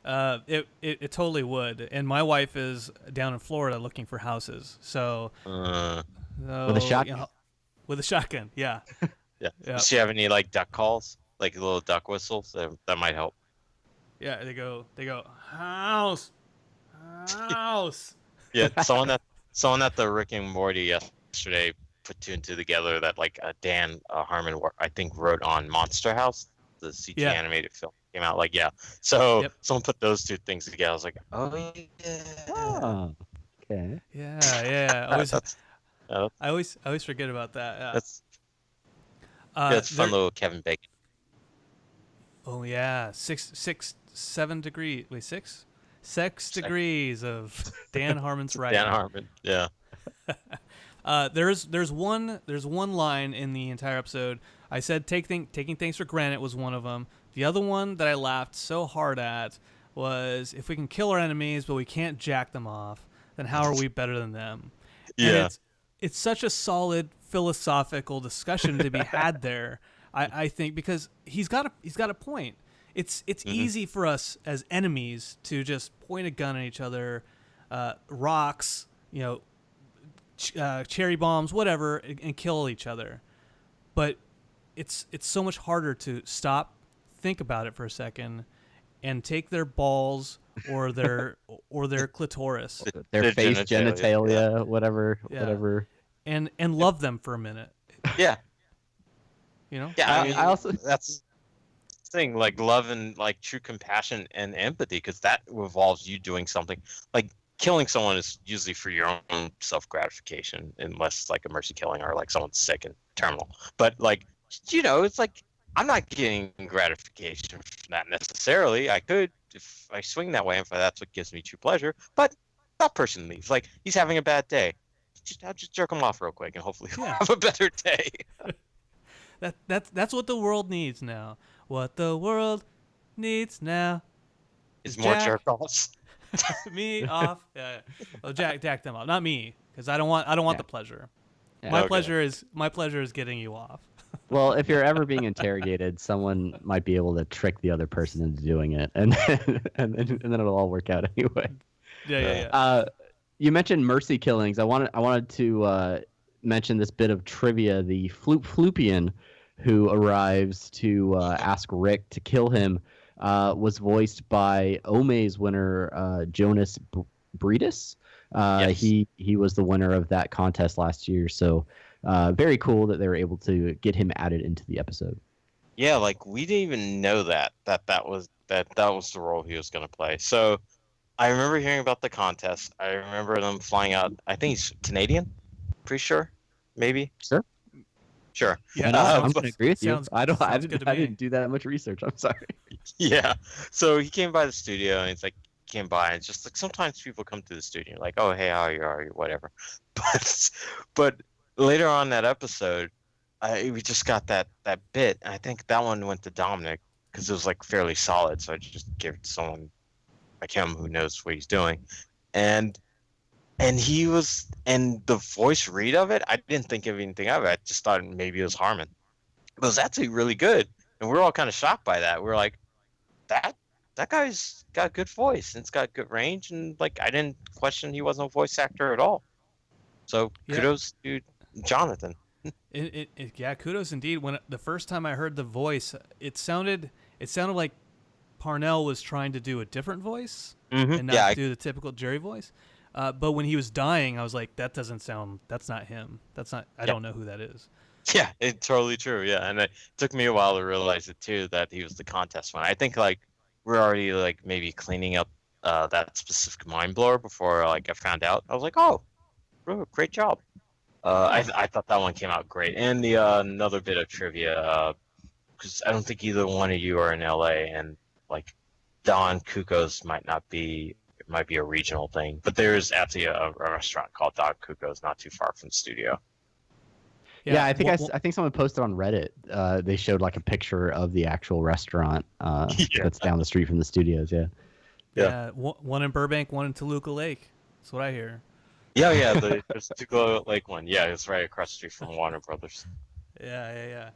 It totally would. And my wife is down in Florida looking for houses. So with a shotgun. With a shotgun, yeah. Yeah. Yeah. Does she have any like duck calls, like little duck whistles? That might help. Yeah, they go house. Yeah, someone at the Rick and Morty yesterday put two and two together that like Dan Harmon I think wrote on Monster House, the CG animated film came out. Like so someone put those two things together. I was like, oh yeah. Oh, okay. Yeah. I always forget about that. Yeah. That's fun little Kevin Bacon. Oh yeah, 7 degrees. Wait, 6 degrees of Dan Harmon's writing. Dan Harmon, yeah. There's one line in the entire episode. I said taking things for granted was one of them. The other one that I laughed so hard at was, if we can kill our enemies but we can't jack them off, then how are we better than them? Yeah. And it's such a solid philosophical discussion to be had there. I think, because he's got a point. It's easy for us as enemies to just point a gun at each other, rocks, cherry bombs, whatever, and kill each other. But it's so much harder to stop, think about it for a second, and take their balls or their clitoris, their face genitalia, whatever, and love them for a minute. Yeah. Yeah, I also that's the thing, like love and like true compassion and empathy, because that involves you doing something. Like killing someone is usually for your own self gratification, unless like a mercy killing or like someone's sick and terminal. But like it's like I'm not getting gratification from that necessarily. I could if I swing that way, if that's what gives me true pleasure. But that person leaves. Like he's having a bad day. I'll just jerk him off real quick and hopefully he'll have a better day. That's what the world needs now. What the world needs now is more jerk-offs. Me off. Yeah. Well, jack them off. Not me, because I don't want the pleasure. Yeah. My pleasure is getting you off. Well, if you're ever being interrogated, someone might be able to trick the other person into doing it, and then it'll all work out anyway. Yeah. You mentioned mercy killings. I wanted to mention this bit of trivia. The Floopian who arrives to ask Rick to kill him was voiced by Ome's winner, Jonas Breedis. Yes. He was the winner of that contest last year, so very cool that they were able to get him added into the episode. Yeah, like we didn't even know that was the role he was going to play. So I remember hearing about the contest. I remember them flying out. I think he's Canadian. Pretty sure, maybe. Sure. Yeah, I'm going to agree with you. I didn't do that much research. I'm sorry. Yeah. So he came by the studio and it's like came by and it's just like sometimes people come to the studio like, oh hey, how are you, whatever. But later on that episode, we just got that bit. And I think that one went to Dominic because it was like fairly solid. So I just gave it to someone like him who knows what he's doing, and the voice read of it, I didn't think of anything of it. I just thought maybe it was Harmon. It was actually really good, and we were all kind of shocked by that. We were like, that guy's got a good voice and it's got good range, and like I didn't question he wasn't a voice actor at all. So kudos to Jonathan. Yeah, kudos indeed. When the first time I heard the voice, it sounded like Parnell was trying to do a different voice and not do the typical Jerry voice. But when he was dying, I was like, that's not him. I don't know who that is. Yeah, it's totally true. Yeah, and it took me a while to realize it too, that he was the contest one. I think like we're already like maybe cleaning up that specific mind blower before like I found out. I was like, oh, great job. I thought that one came out great. And the another bit of trivia, because I don't think either one of you are in LA, and like Don Cuco's might be a regional thing, but there is actually a restaurant called Don Cuco's not too far from the studio. Yeah, I think someone posted on Reddit. They showed like a picture of the actual restaurant that's down the street from the studios. Yeah. One in Burbank, one in Toluca Lake. That's what I hear. Yeah. There's the Toluca Lake one. Yeah, it's right across the street from Warner Brothers. Yeah.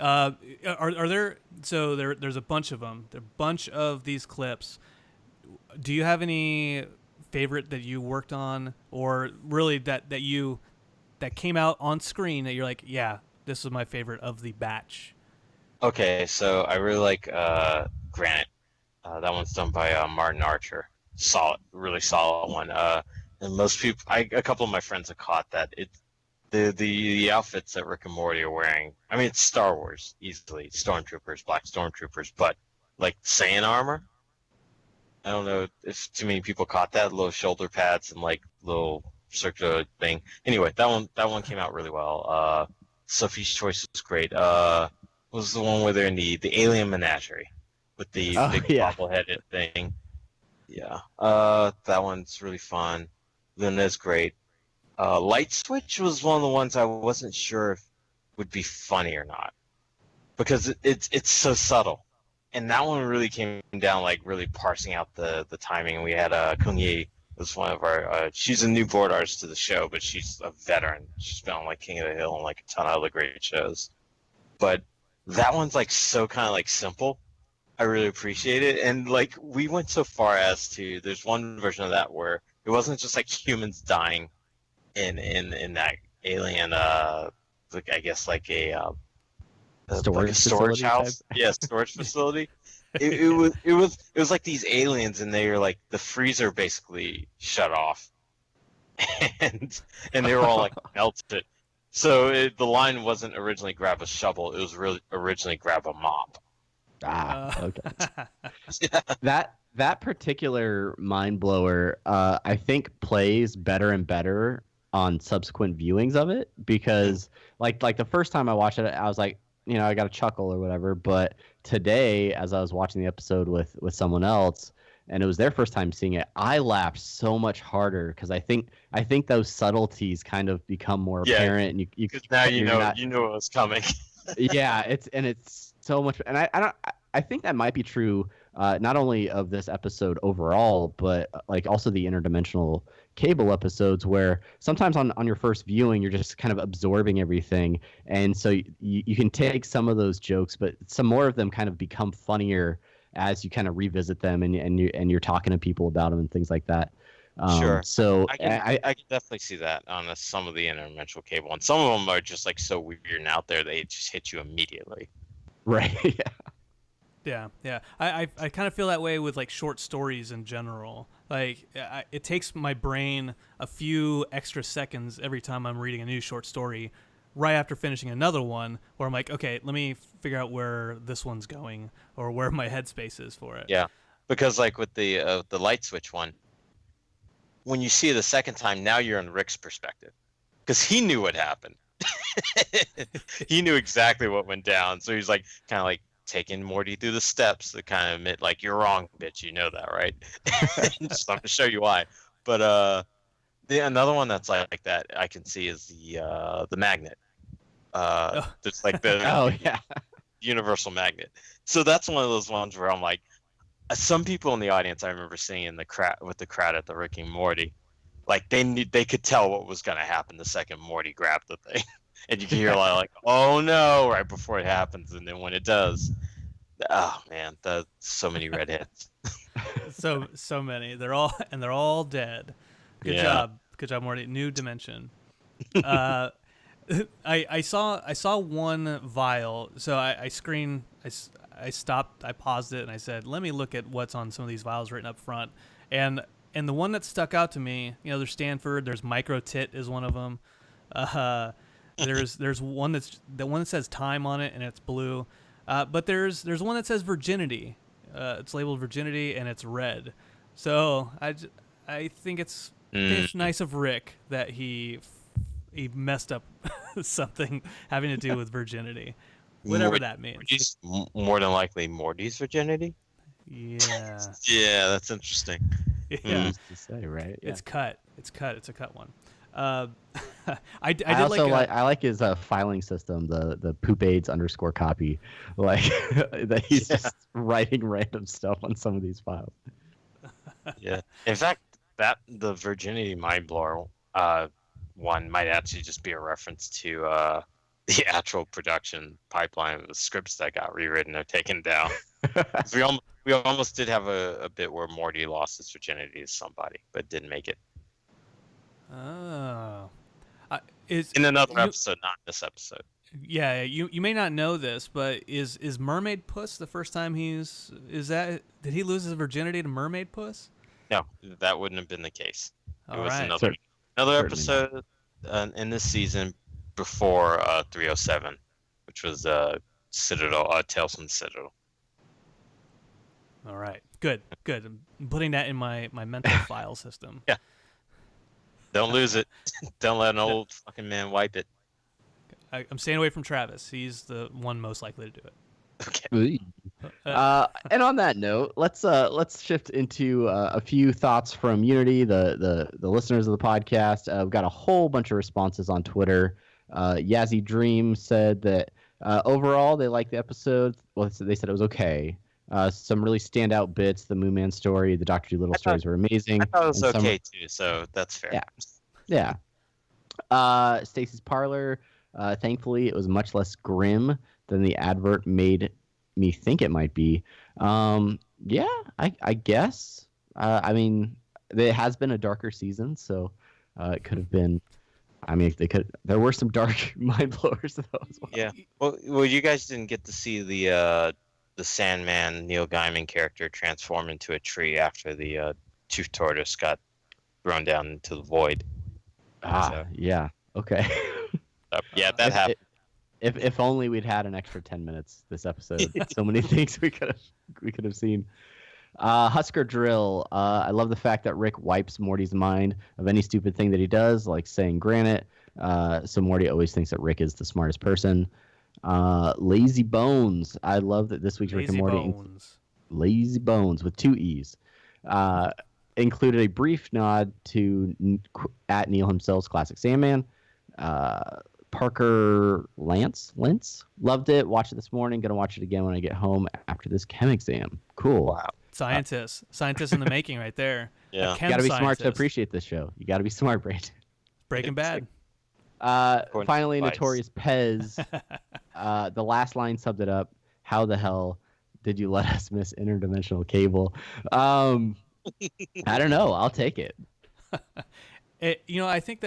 Are there? So there's a bunch of them. There are a bunch of these clips. Do you have any favorite that you worked on, or really that came out on screen that you're like, yeah, this was my favorite of the batch? Okay, so I really like Granite. That one's done by Martin Archer. Really solid one. And most people, a couple of my friends have caught that. The outfits that Rick and Morty are wearing, I mean, it's Star Wars, easily. Stormtroopers, black Stormtroopers, but like Saiyan armor. I don't know if too many people caught that. Little shoulder pads and like little circular thing. Anyway, that one came out really well. Sophie's Choice was great. Was the one where they're in the alien menagerie with the big bobbleheaded thing. Yeah. That one's really fun. Then there's great. Light Switch was one of the ones I wasn't sure if would be funny or not, because it's so subtle. And that one really came down like really parsing out the timing. We had Kung Yi was one of our she's a new board artist to the show, but she's a veteran. She's been on like King of the Hill and like a ton of other great shows. But that one's like so kind of like simple. I really appreciate it. And like we went so far as to, there's one version of that where it wasn't just like humans dying in that alien like I guess like a storage house. Yeah, storage facility. It was like these aliens, and they were like the freezer basically shut off, and they were all like melted. So the line wasn't originally grab a shovel; it was really originally grab a mop. Okay. That particular mind blower, I think plays better and better on subsequent viewings of it, because like the first time I watched it, I was like, I got a chuckle or whatever. But today, as I was watching the episode with someone else, and it was their first time seeing it, I laughed so much harder, because I think those subtleties kind of become more apparent, and you now you know it was coming. Yeah, it's so much, and I think that might be true, not only of this episode overall, but like also the interdimensional cable episodes, where sometimes on your first viewing you're just kind of absorbing everything, and so you can take some of those jokes, but some more of them kind of become funnier as you kind of revisit them, and you're talking to people about them and things like that. Sure. So I can definitely see that on some of the interdimensional cable, and some of them are just like so weird and out there they just hit you immediately. Right. Yeah. I kind of feel that way with like short stories in general. Like it takes my brain a few extra seconds every time I'm reading a new short story, right after finishing another one, where I'm like, okay, let me figure out where this one's going or where my headspace is for it. Yeah, because like with the Light Switch one, when you see it the second time, now you're in Rick's perspective, because he knew what happened. He knew exactly what went down, so he's like kind of like taking Morty through the steps to kind of admit, like, you're wrong, bitch. You know that, right? Just I'm gonna show you why. But another one that's like that I can see is the magnet. It's like the universal magnet. So that's one of those ones where I'm like, some people in the audience I remember seeing in the crowd with the crowd at the Rick and Morty, like they could tell what was going to happen the second Morty grabbed the thing, and you can hear a lot of like, "Oh no!" right before it happens, and then when it does, oh man, so many redheads. So many. They're all dead. Good job, Morty. New dimension. I saw one vial, so I stopped, I paused it, and I said, let me look at what's on some of these vials written up front. And the one that stuck out to me, there's Stanford, there's Micro Tit is one of them. There's one the one that says time on it and it's blue. But there's one that says virginity. It's labeled virginity and it's red. So I think it's nice of Rick that he messed up something having to do with virginity, whatever that means. More than likely Morty's virginity. Yeah. Yeah, that's interesting. Yeah. To say, right? Yeah. It's cut. It's a cut one. I like his filing system, the poopades _copy, like that he's just writing random stuff on some of these files. Yeah. In fact, the virginity mind blower one might actually just be a reference to the actual production pipeline of the scripts that got rewritten or taken down. We almost did have a bit where Morty lost his virginity to somebody, but didn't make it. Oh. In another episode, not this episode. Yeah, you may not know this, but is Mermaid Puss the first time did he lose his virginity to Mermaid Puss? No, that wouldn't have been the case. It was another episode in this season before 307, which was Citadel, Tales from the Citadel. All right, good. I'm putting that in my mental file system. Yeah. Don't lose it. Don't let an old fucking man wipe it. I'm staying away from Travis. He's the one most likely to do it. Okay. And on that note, let's shift into a few thoughts from Unity, the listeners of the podcast. We've got a whole bunch of responses on Twitter. Yazzie Dream said that overall they liked the episode. Well, they said it was okay. Some really standout bits, the Moon Man story, the Dr. Dolittle stories were amazing. I thought it was okay too, so that's fair. Yeah. Stacy's Parlor, thankfully it was much less grim than the advert made me think it might be. I guess. I mean, it has been a darker season, so it could have been. I mean, there were some dark mind blowers though as well. Yeah. Well, you guys didn't get to see the Sandman Neil Gaiman character transform into a tree after the tooth tortoise got thrown down into the void. Yeah. Okay. Yeah, that happened. If only we'd had an extra 10 minutes this episode. So many things we could have seen. Husker Drill. I love the fact that Rick wipes Morty's mind of any stupid thing that he does, like saying granite. So Morty always thinks that Rick is the smartest person. Lazy Bones. I love that this week's Rick and Morty. Lazy Bones with 2 E's. Included a brief nod to at Neil himself's classic Sandman. Parker Lentz loved it. Watched it this morning. Gonna watch it again when I get home after this chem exam. Cool. Wow. Scientists in the making right there. Yeah. You gotta be smart to appreciate this show. You gotta be smart, Brad. Breaking Bad. Finally, Notorious Pez. The last line summed it up. How the hell did you let us miss interdimensional cable? I don't know. I'll take it. I think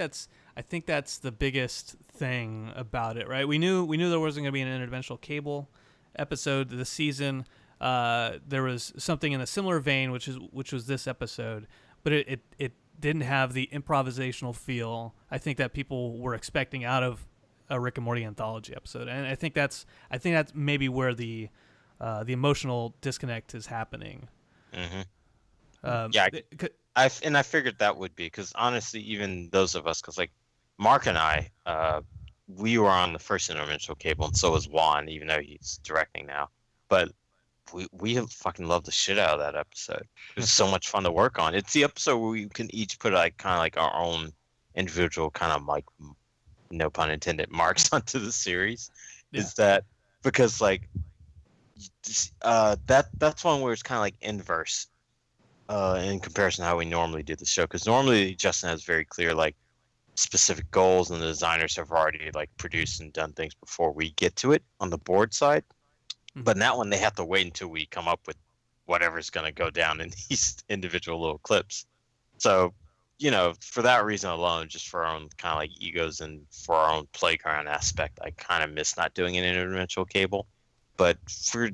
that's the biggest thing about it, right? We knew there wasn't going to be an interdimensional cable episode this season. There was something in a similar vein, which was this episode, but it didn't have the improvisational feel I think that people were expecting out of a Rick and Morty anthology episode, and I think that's maybe where the emotional disconnect is happening. Mm-hmm. I figured that would be, because honestly, even those of us, because like Mark and I, we were on the first interdimensional cable, and so was Juan, even though he's directing now. But we fucking loved the shit out of that episode. It was so much fun to work on. It's the episode where we can each put like kind of like our own individual kind of like, no pun intended, marks onto the series. Yeah. Is that because like that's one where it's kind of like inverse in comparison to how we normally do the show, because normally Justin has very clear like specific goals, and the designers have already like produced and done things before we get to it on the board side. But in that one, they have to wait until we come up with whatever's going to go down in these individual little clips. So, for that reason alone, just for our own kind of like egos and for our own playground aspect, I kind of miss not doing an interdimensional cable. But for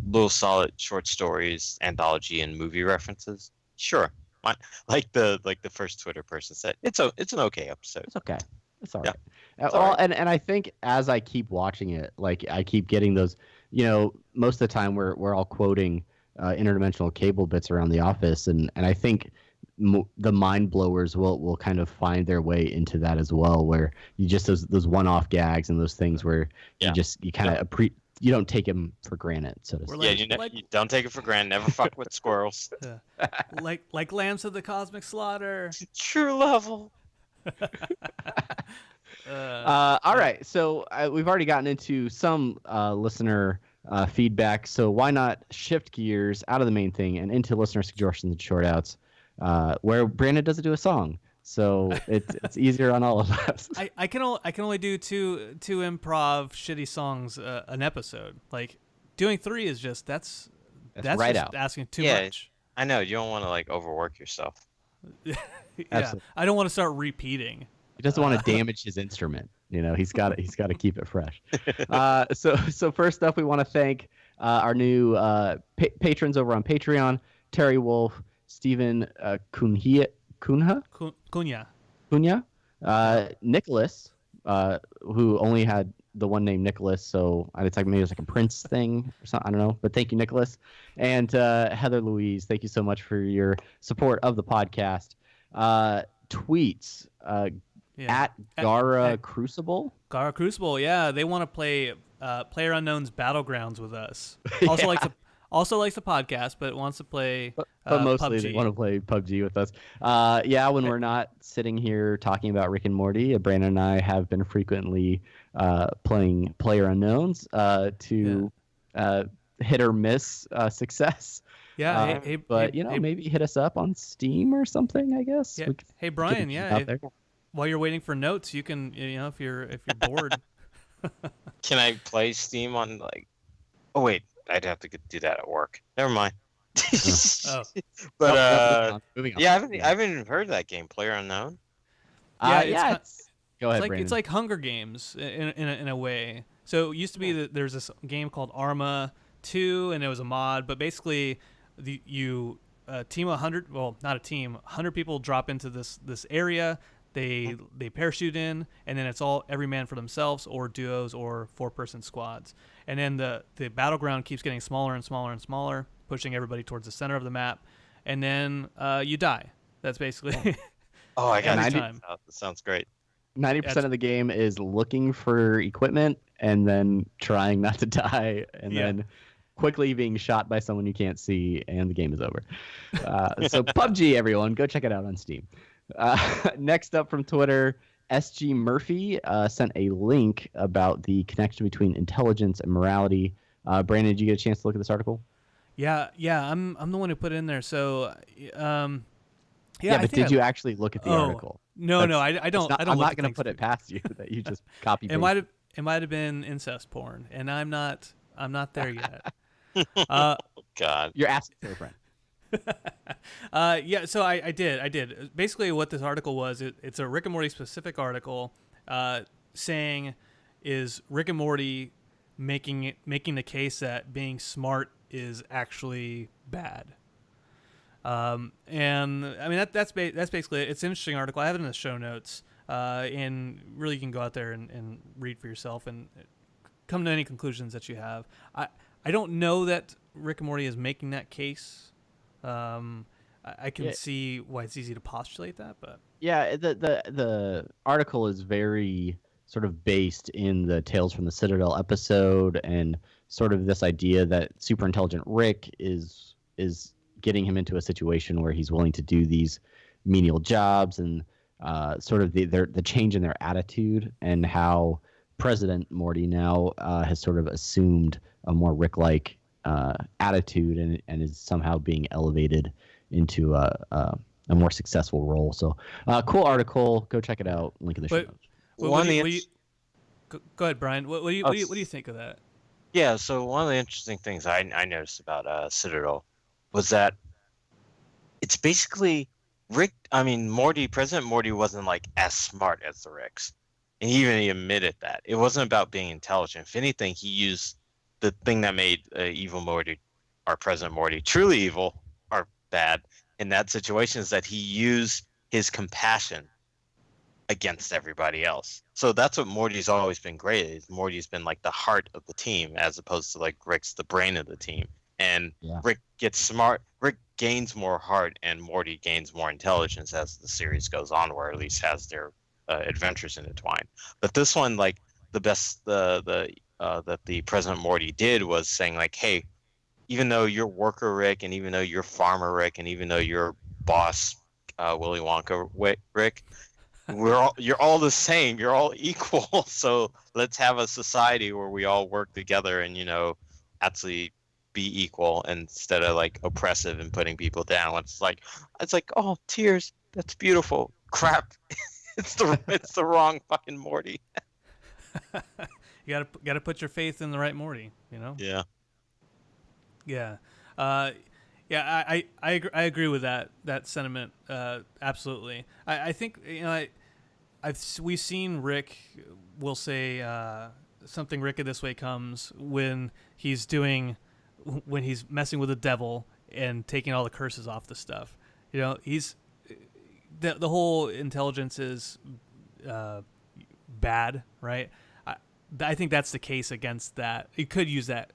little solid short stories, anthology, and movie references, sure. Like the first Twitter person said, it's an okay episode. It's okay. It's all Yeah. right. Well, and I think as I keep watching it, like I keep getting those. Most of the time we're all quoting interdimensional cable bits around the office, and I think the mind blowers will kind of find their way into that as well, where you just those one-off gags and those things where you kind of you don't take them for granted, so to speak. You don't take it for granted. Never fuck with squirrels. Like lambs of the cosmic slaughter. True level. All right, so we've already gotten into some listener feedback, so why not shift gears out of the main thing and into listener suggestions and short outs, where Brandon doesn't do a song, so it's easier on all of us. I can only do two improv shitty songs an episode. Like doing 3 is just that's right just out. asking too much. I know you don't want to like overwork yourself. Yeah, I don't want to start repeating. He doesn't want to damage his instrument. He's got to keep it fresh. So first up, we want to thank our new patrons over on Patreon: Terry Wolf, Stephen Cunha, Nicholas, who only had the one name Nicholas, so it's like maybe it's like a Prince thing or something. I don't know, but thank you, Nicholas, and Heather Louise. Thank you so much for your support of the podcast. Tweets. At Gara Crucible. Gara Crucible, yeah, they want to play PlayerUnknown's Battlegrounds with us. Also likes the podcast, but wants to play. But mostly PUBG. They want to play PUBG with us. When we're not sitting here talking about Rick and Morty, Brandon and I have been frequently playing PlayerUnknowns to hit or miss success. Yeah, maybe hit us up on Steam or something. I guess. Yeah. Hey Brian, while you're waiting for notes, you can, if you're bored. Can I play Steam on like? Oh wait, I'd have to do that at work. Never mind. But moving on. I haven't even heard of that game, PlayerUnknown. Go ahead, Brandon. It's like Hunger Games in a way. So it used to be that there's this game called Arma 2, and it was a mod, but basically you team 100. Well, not a team. 100 people drop into this area. They parachute in, and then it's all every man for themselves, or duos, or 4-person squads. And then the battleground keeps getting smaller and smaller and smaller, pushing everybody towards the center of the map, and then you die. That's basically. Oh, I got every it. time. That sounds great. 90% of the game is looking for equipment and then trying not to die, and then quickly being shot by someone you can't see, and the game is over. So PUBG, everyone, go check it out on Steam. Next up from Twitter, SG Murphy sent a link about the connection between intelligence and morality. Brandon, did you get a chance to look at this article? Yeah, I'm the one who put it in there. So, but did you actually look at the article? No, I don't. I'm not going to put it past you that you just copy. It might have been incest porn, and I'm not there yet. God, you're asking for a friend. So I did. Basically, what this article was, it's a Rick and Morty specific article, saying, is Rick and Morty making the case that being smart is actually bad? And I mean that's basically it. It's an interesting article. I have it in the show notes, and really you can go out there and read for yourself and come to any conclusions that you have. I don't know that Rick and Morty is making that case. I can see why it's easy to postulate that, but the article is very sort of based in the Tales from the Citadel episode, and sort of this idea that super intelligent Rick is getting him into a situation where he's willing to do these menial jobs, and sort of the change in their attitude, and how President Morty now has sort of assumed a more Rick-like attitude and is somehow being elevated into a more successful role. So cool article. Go check it out. Link in the show notes. Go ahead, Brian. What do you think of that? Yeah, so one of the interesting things I noticed about Citadel was that it's basically President Morty wasn't like as smart as the Ricks. And he admitted that. It wasn't about being intelligent. If anything, he used the thing that made evil Morty, or President Morty, truly evil or bad in that situation is that he used his compassion against everybody else. So that's what Morty's always been great at. Morty's been like the heart of the team as opposed to like Rick's the brain of the team. And Rick gets smart. Rick gains more heart and Morty gains more intelligence as the series goes on, or at least has their adventures intertwined. But this one, like the best that the President Morty did was saying like, hey, even though you're worker Rick, and even though you're farmer Rick, and even though you're boss Willy Wonka Rick, you're all the same. You're all equal. So let's have a society where we all work together and actually be equal instead of like oppressive and putting people down. It's like oh, tears. That's beautiful. Crap. It's the wrong fucking Morty. You gotta put your faith in the right Morty. Yeah. Yeah. I agree with that sentiment. Absolutely. I think we've seen Rick will say something Rick of This Way comes when he's messing with the devil and taking all the curses off the stuff. He's the whole intelligence is bad, right? I think that's the case against that. You could use that,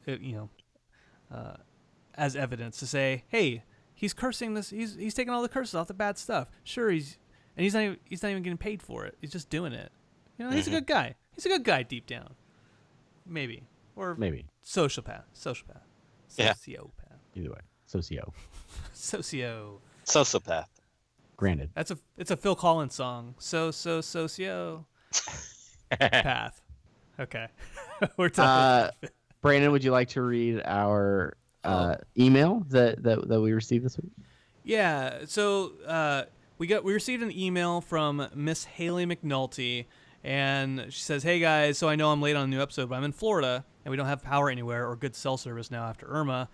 as evidence to say, hey, he's cursing this. He's taking all the curses off the bad stuff. Sure, he's not even getting paid for it. He's just doing it. He's a good guy. He's a good guy deep down. Maybe sociopath. Yeah. Sociopath. Either way, socio. Sociopath. Granted. It's a Phil Collins song. Socio. Path. Okay. We're done. Brandon, would you like to read our email that we received this week? Yeah. So we received an email from Miss Haley McNulty, and she says, "Hey guys, so I know I'm late on a new episode, but I'm in Florida and we don't have power anywhere or good cell service now after Irma.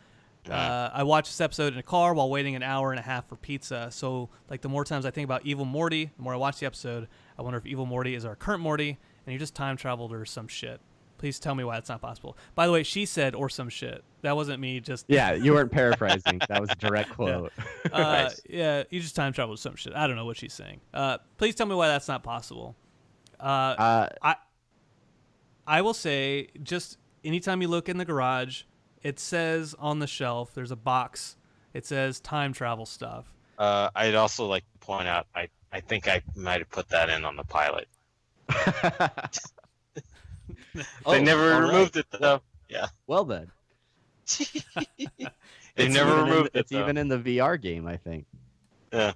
I watched this episode in a car while waiting an hour and a half for pizza. So, like, the more times I think about Evil Morty, the more I watch the episode, I wonder if Evil Morty is our current Morty and he just time traveled or some shit. Please tell me why it's not possible." By the way, she said "or some shit." That wasn't me. Just you weren't paraphrasing. That was a direct quote. Yeah. Nice. Yeah, you just time traveled or some shit. I don't know what she's saying. Please tell me why that's not possible. I will say, just anytime you look in the garage, it says on the shelf, there's a box. It says time travel stuff. I'd also like to point out, I think I might have put that in on the pilot. They never removed it though. Yeah. Well then. They never removed it. It's even in the VR game, I think. Yeah.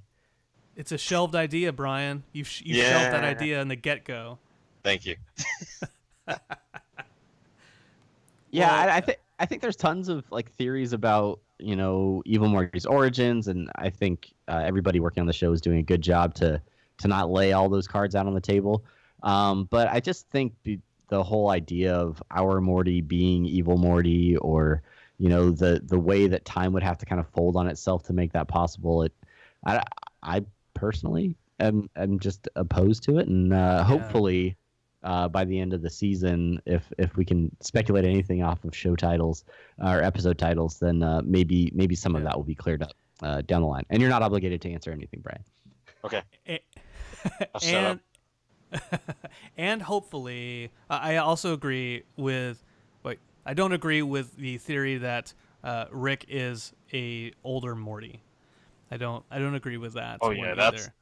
It's a shelved idea, Brian. You shelved that idea in the get-go. Thank you. Yeah, I think there's tons of like theories about Evil Morty's origins, and I think everybody working on the show is doing a good job to not lay all those cards out on the table. But I just think the whole idea of our Morty being Evil Morty, or the way that time would have to kind of fold on itself to make that possible, I personally am just opposed to it, and hopefully. By the end of the season, if we can speculate anything off of show titles or episode titles, then maybe some of that will be cleared up down the line. And you're not obligated to answer anything, Brian. Okay. I'll shut up. And hopefully, I also agree with. I don't agree with the theory that Rick is a older Morty. I don't agree with that. Oh yeah,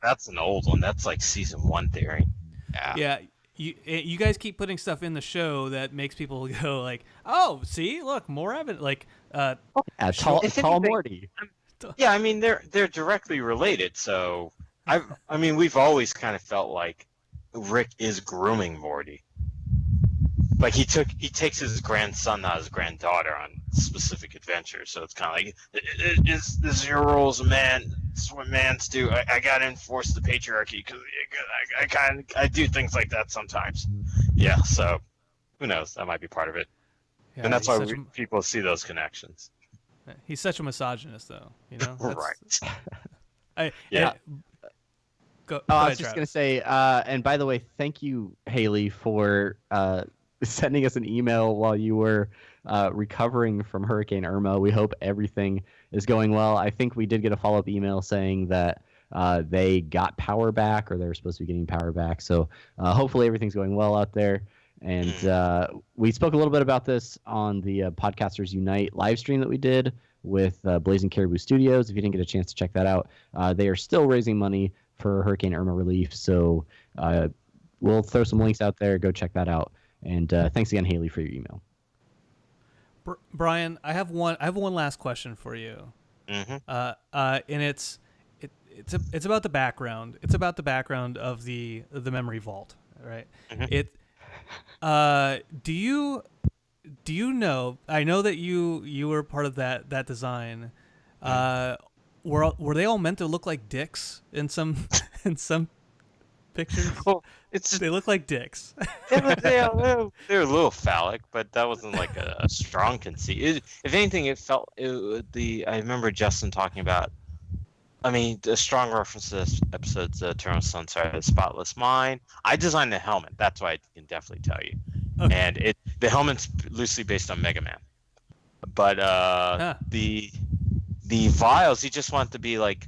that's an old one. That's like season 1 theory. Yeah. Yeah. You guys keep putting stuff in the show that makes people go like, oh, see, look, more evidence. Like, tall Morty. Yeah, I mean they're directly related. So I mean we've always kind of felt like Rick is grooming Morty. like he takes his grandson, not his granddaughter, on specific adventures. So it's kind of like, this is your role as a man. This is what mans do. I gotta enforce the patriarchy because I do things like that sometimes. Yeah. So who knows? That might be part of it. Yeah, And that's why people see those connections. He's such a misogynist, though. You know. Right. I was just going to say, and by the way, thank you, Haley, for sending us an email while you were recovering from Hurricane Irma. We hope everything is going well. I think we did get a follow-up email saying that they got power back, or they were supposed to be getting power back. So hopefully everything's going well out there. And we spoke a little bit about this on the Podcasters Unite live stream that we did with Blazing Caribou Studios. If you didn't get a chance to check that out, they are still raising money for Hurricane Irma relief. So we'll throw some links out there. Go check that out. And thanks again, Haley, for your email. Bryan, I have one last question for you. And it's about the background. It's about the background of the memory vault, right? Do you know? I know that you were part of that design. Were they all meant to look like dicks in some pictures? Well, they look like dicks. They're a little phallic, but that wasn't like a strong conceit. If anything, I remember Justin talking about. I mean, the strong reference to this episode's Eternal Sunset, The Spotless Mind. I designed the helmet. That's why I can definitely tell you. Okay. And the helmet's loosely based on Mega Man. But the vials, he just wanted to be like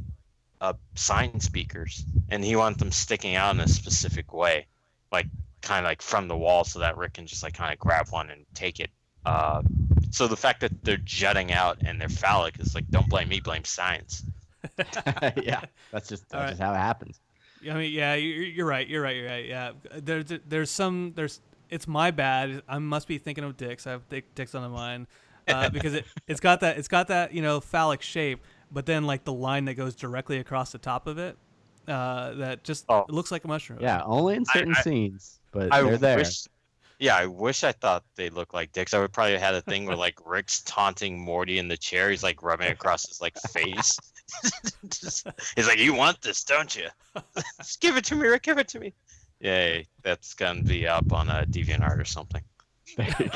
sign speakers. And he wanted them sticking out in a specific way. Like, kind of like from the wall so that Rick can just like kind of grab one and take it. So the fact that they're jutting out and they're phallic is like, don't blame me, blame science. Yeah, that's just how it happens. I mean, yeah, you're right. Yeah, it's my bad. I must be thinking of dicks. I have dicks on the mind because it's got that phallic shape, but then like the line that goes directly across the top of it, that just it looks like a mushroom. Yeah, only in certain scenes, but they're there. I wish I thought they looked like dicks. I would probably have had a thing where like Rick's taunting Morty in the chair. He's like rubbing across his like face. He's like, "You want this, don't you? Just give it to me, Rick. Give it to me." Yay! That's gonna be up on a DeviantArt or something. There you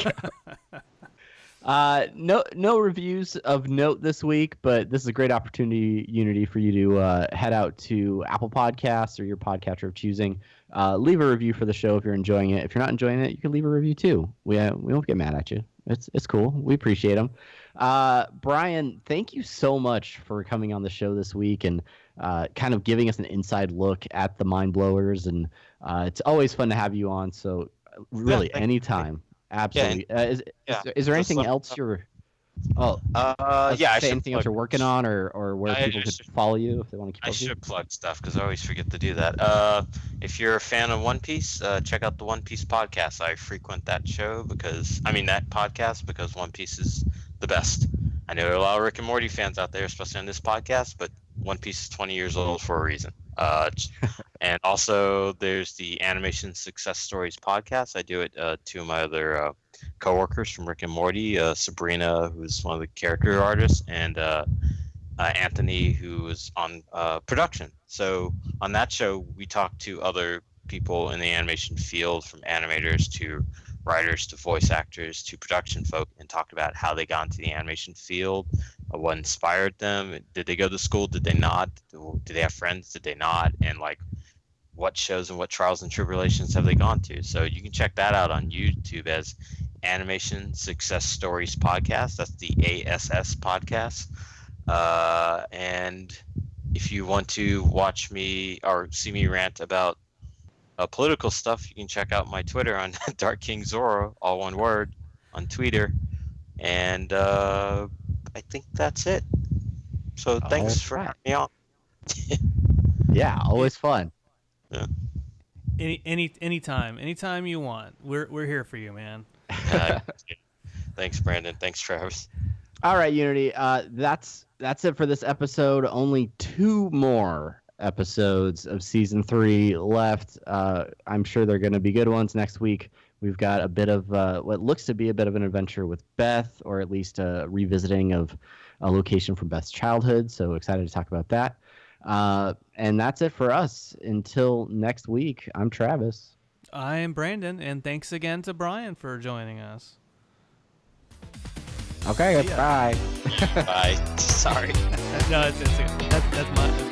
go. No reviews of note this week, but this is a great opportunity, Unity, for you to head out to Apple Podcasts or your podcatcher of choosing. Leave a review for the show if you're enjoying it. If you're not enjoying it, you can leave a review too. We won't get mad at you. It's cool. We appreciate them. Bryan, thank you so much for coming on the show this week and kind of giving us an inside look at the Mind Blowers. And it's always fun to have you on. So really, anytime. Absolutely. Is there anything else you're? Anything else you're working on, or where people could follow you if they want to keep up with you? I should plug stuff because I always forget to do that. If you're a fan of One Piece, check out the One Piece podcast. I frequent that podcast because One Piece is the best. I know there are a lot of Rick and Morty fans out there, especially on this podcast, but One Piece is 20 years old for a reason. And also there's the Animation Success Stories podcast. I do it two of my other coworkers from Rick and Morty, Sabrina, who's one of the character artists, and Anthony, who is on production. So on that show, we talk to other people in the animation field, from animators to writers to voice actors to production folk, and talk about how they got into the animation field, what inspired them, did they go to school, did they not, did they have friends, did they not, and like what shows and what trials and tribulations have they gone to. So you can check that out on YouTube as Animation Success Stories Podcast. That's the ASS podcast. And if you want to watch me or see me rant about political stuff, you can check out my Twitter on Dark King Zoro, all one word, on Twitter. And I think that's it. So thanks for having me on. Yeah, always fun. Yeah. Anytime you want. We're here for you, man. Thanks, Brandon. Thanks, Travis. All right, Unity. That's it for this episode. Only 2 more episodes of season 3 left. I'm sure they're going to be good ones. Next week We've got a bit of what looks to be a bit of an adventure with Beth, or at least a revisiting of a location from Beth's childhood. So excited to talk about that. And that's it for us. Until next week, I'm Travis. I am Brandon, and thanks again to Bryan for joining us. Okay, bye. Bye. Sorry. No, that's my.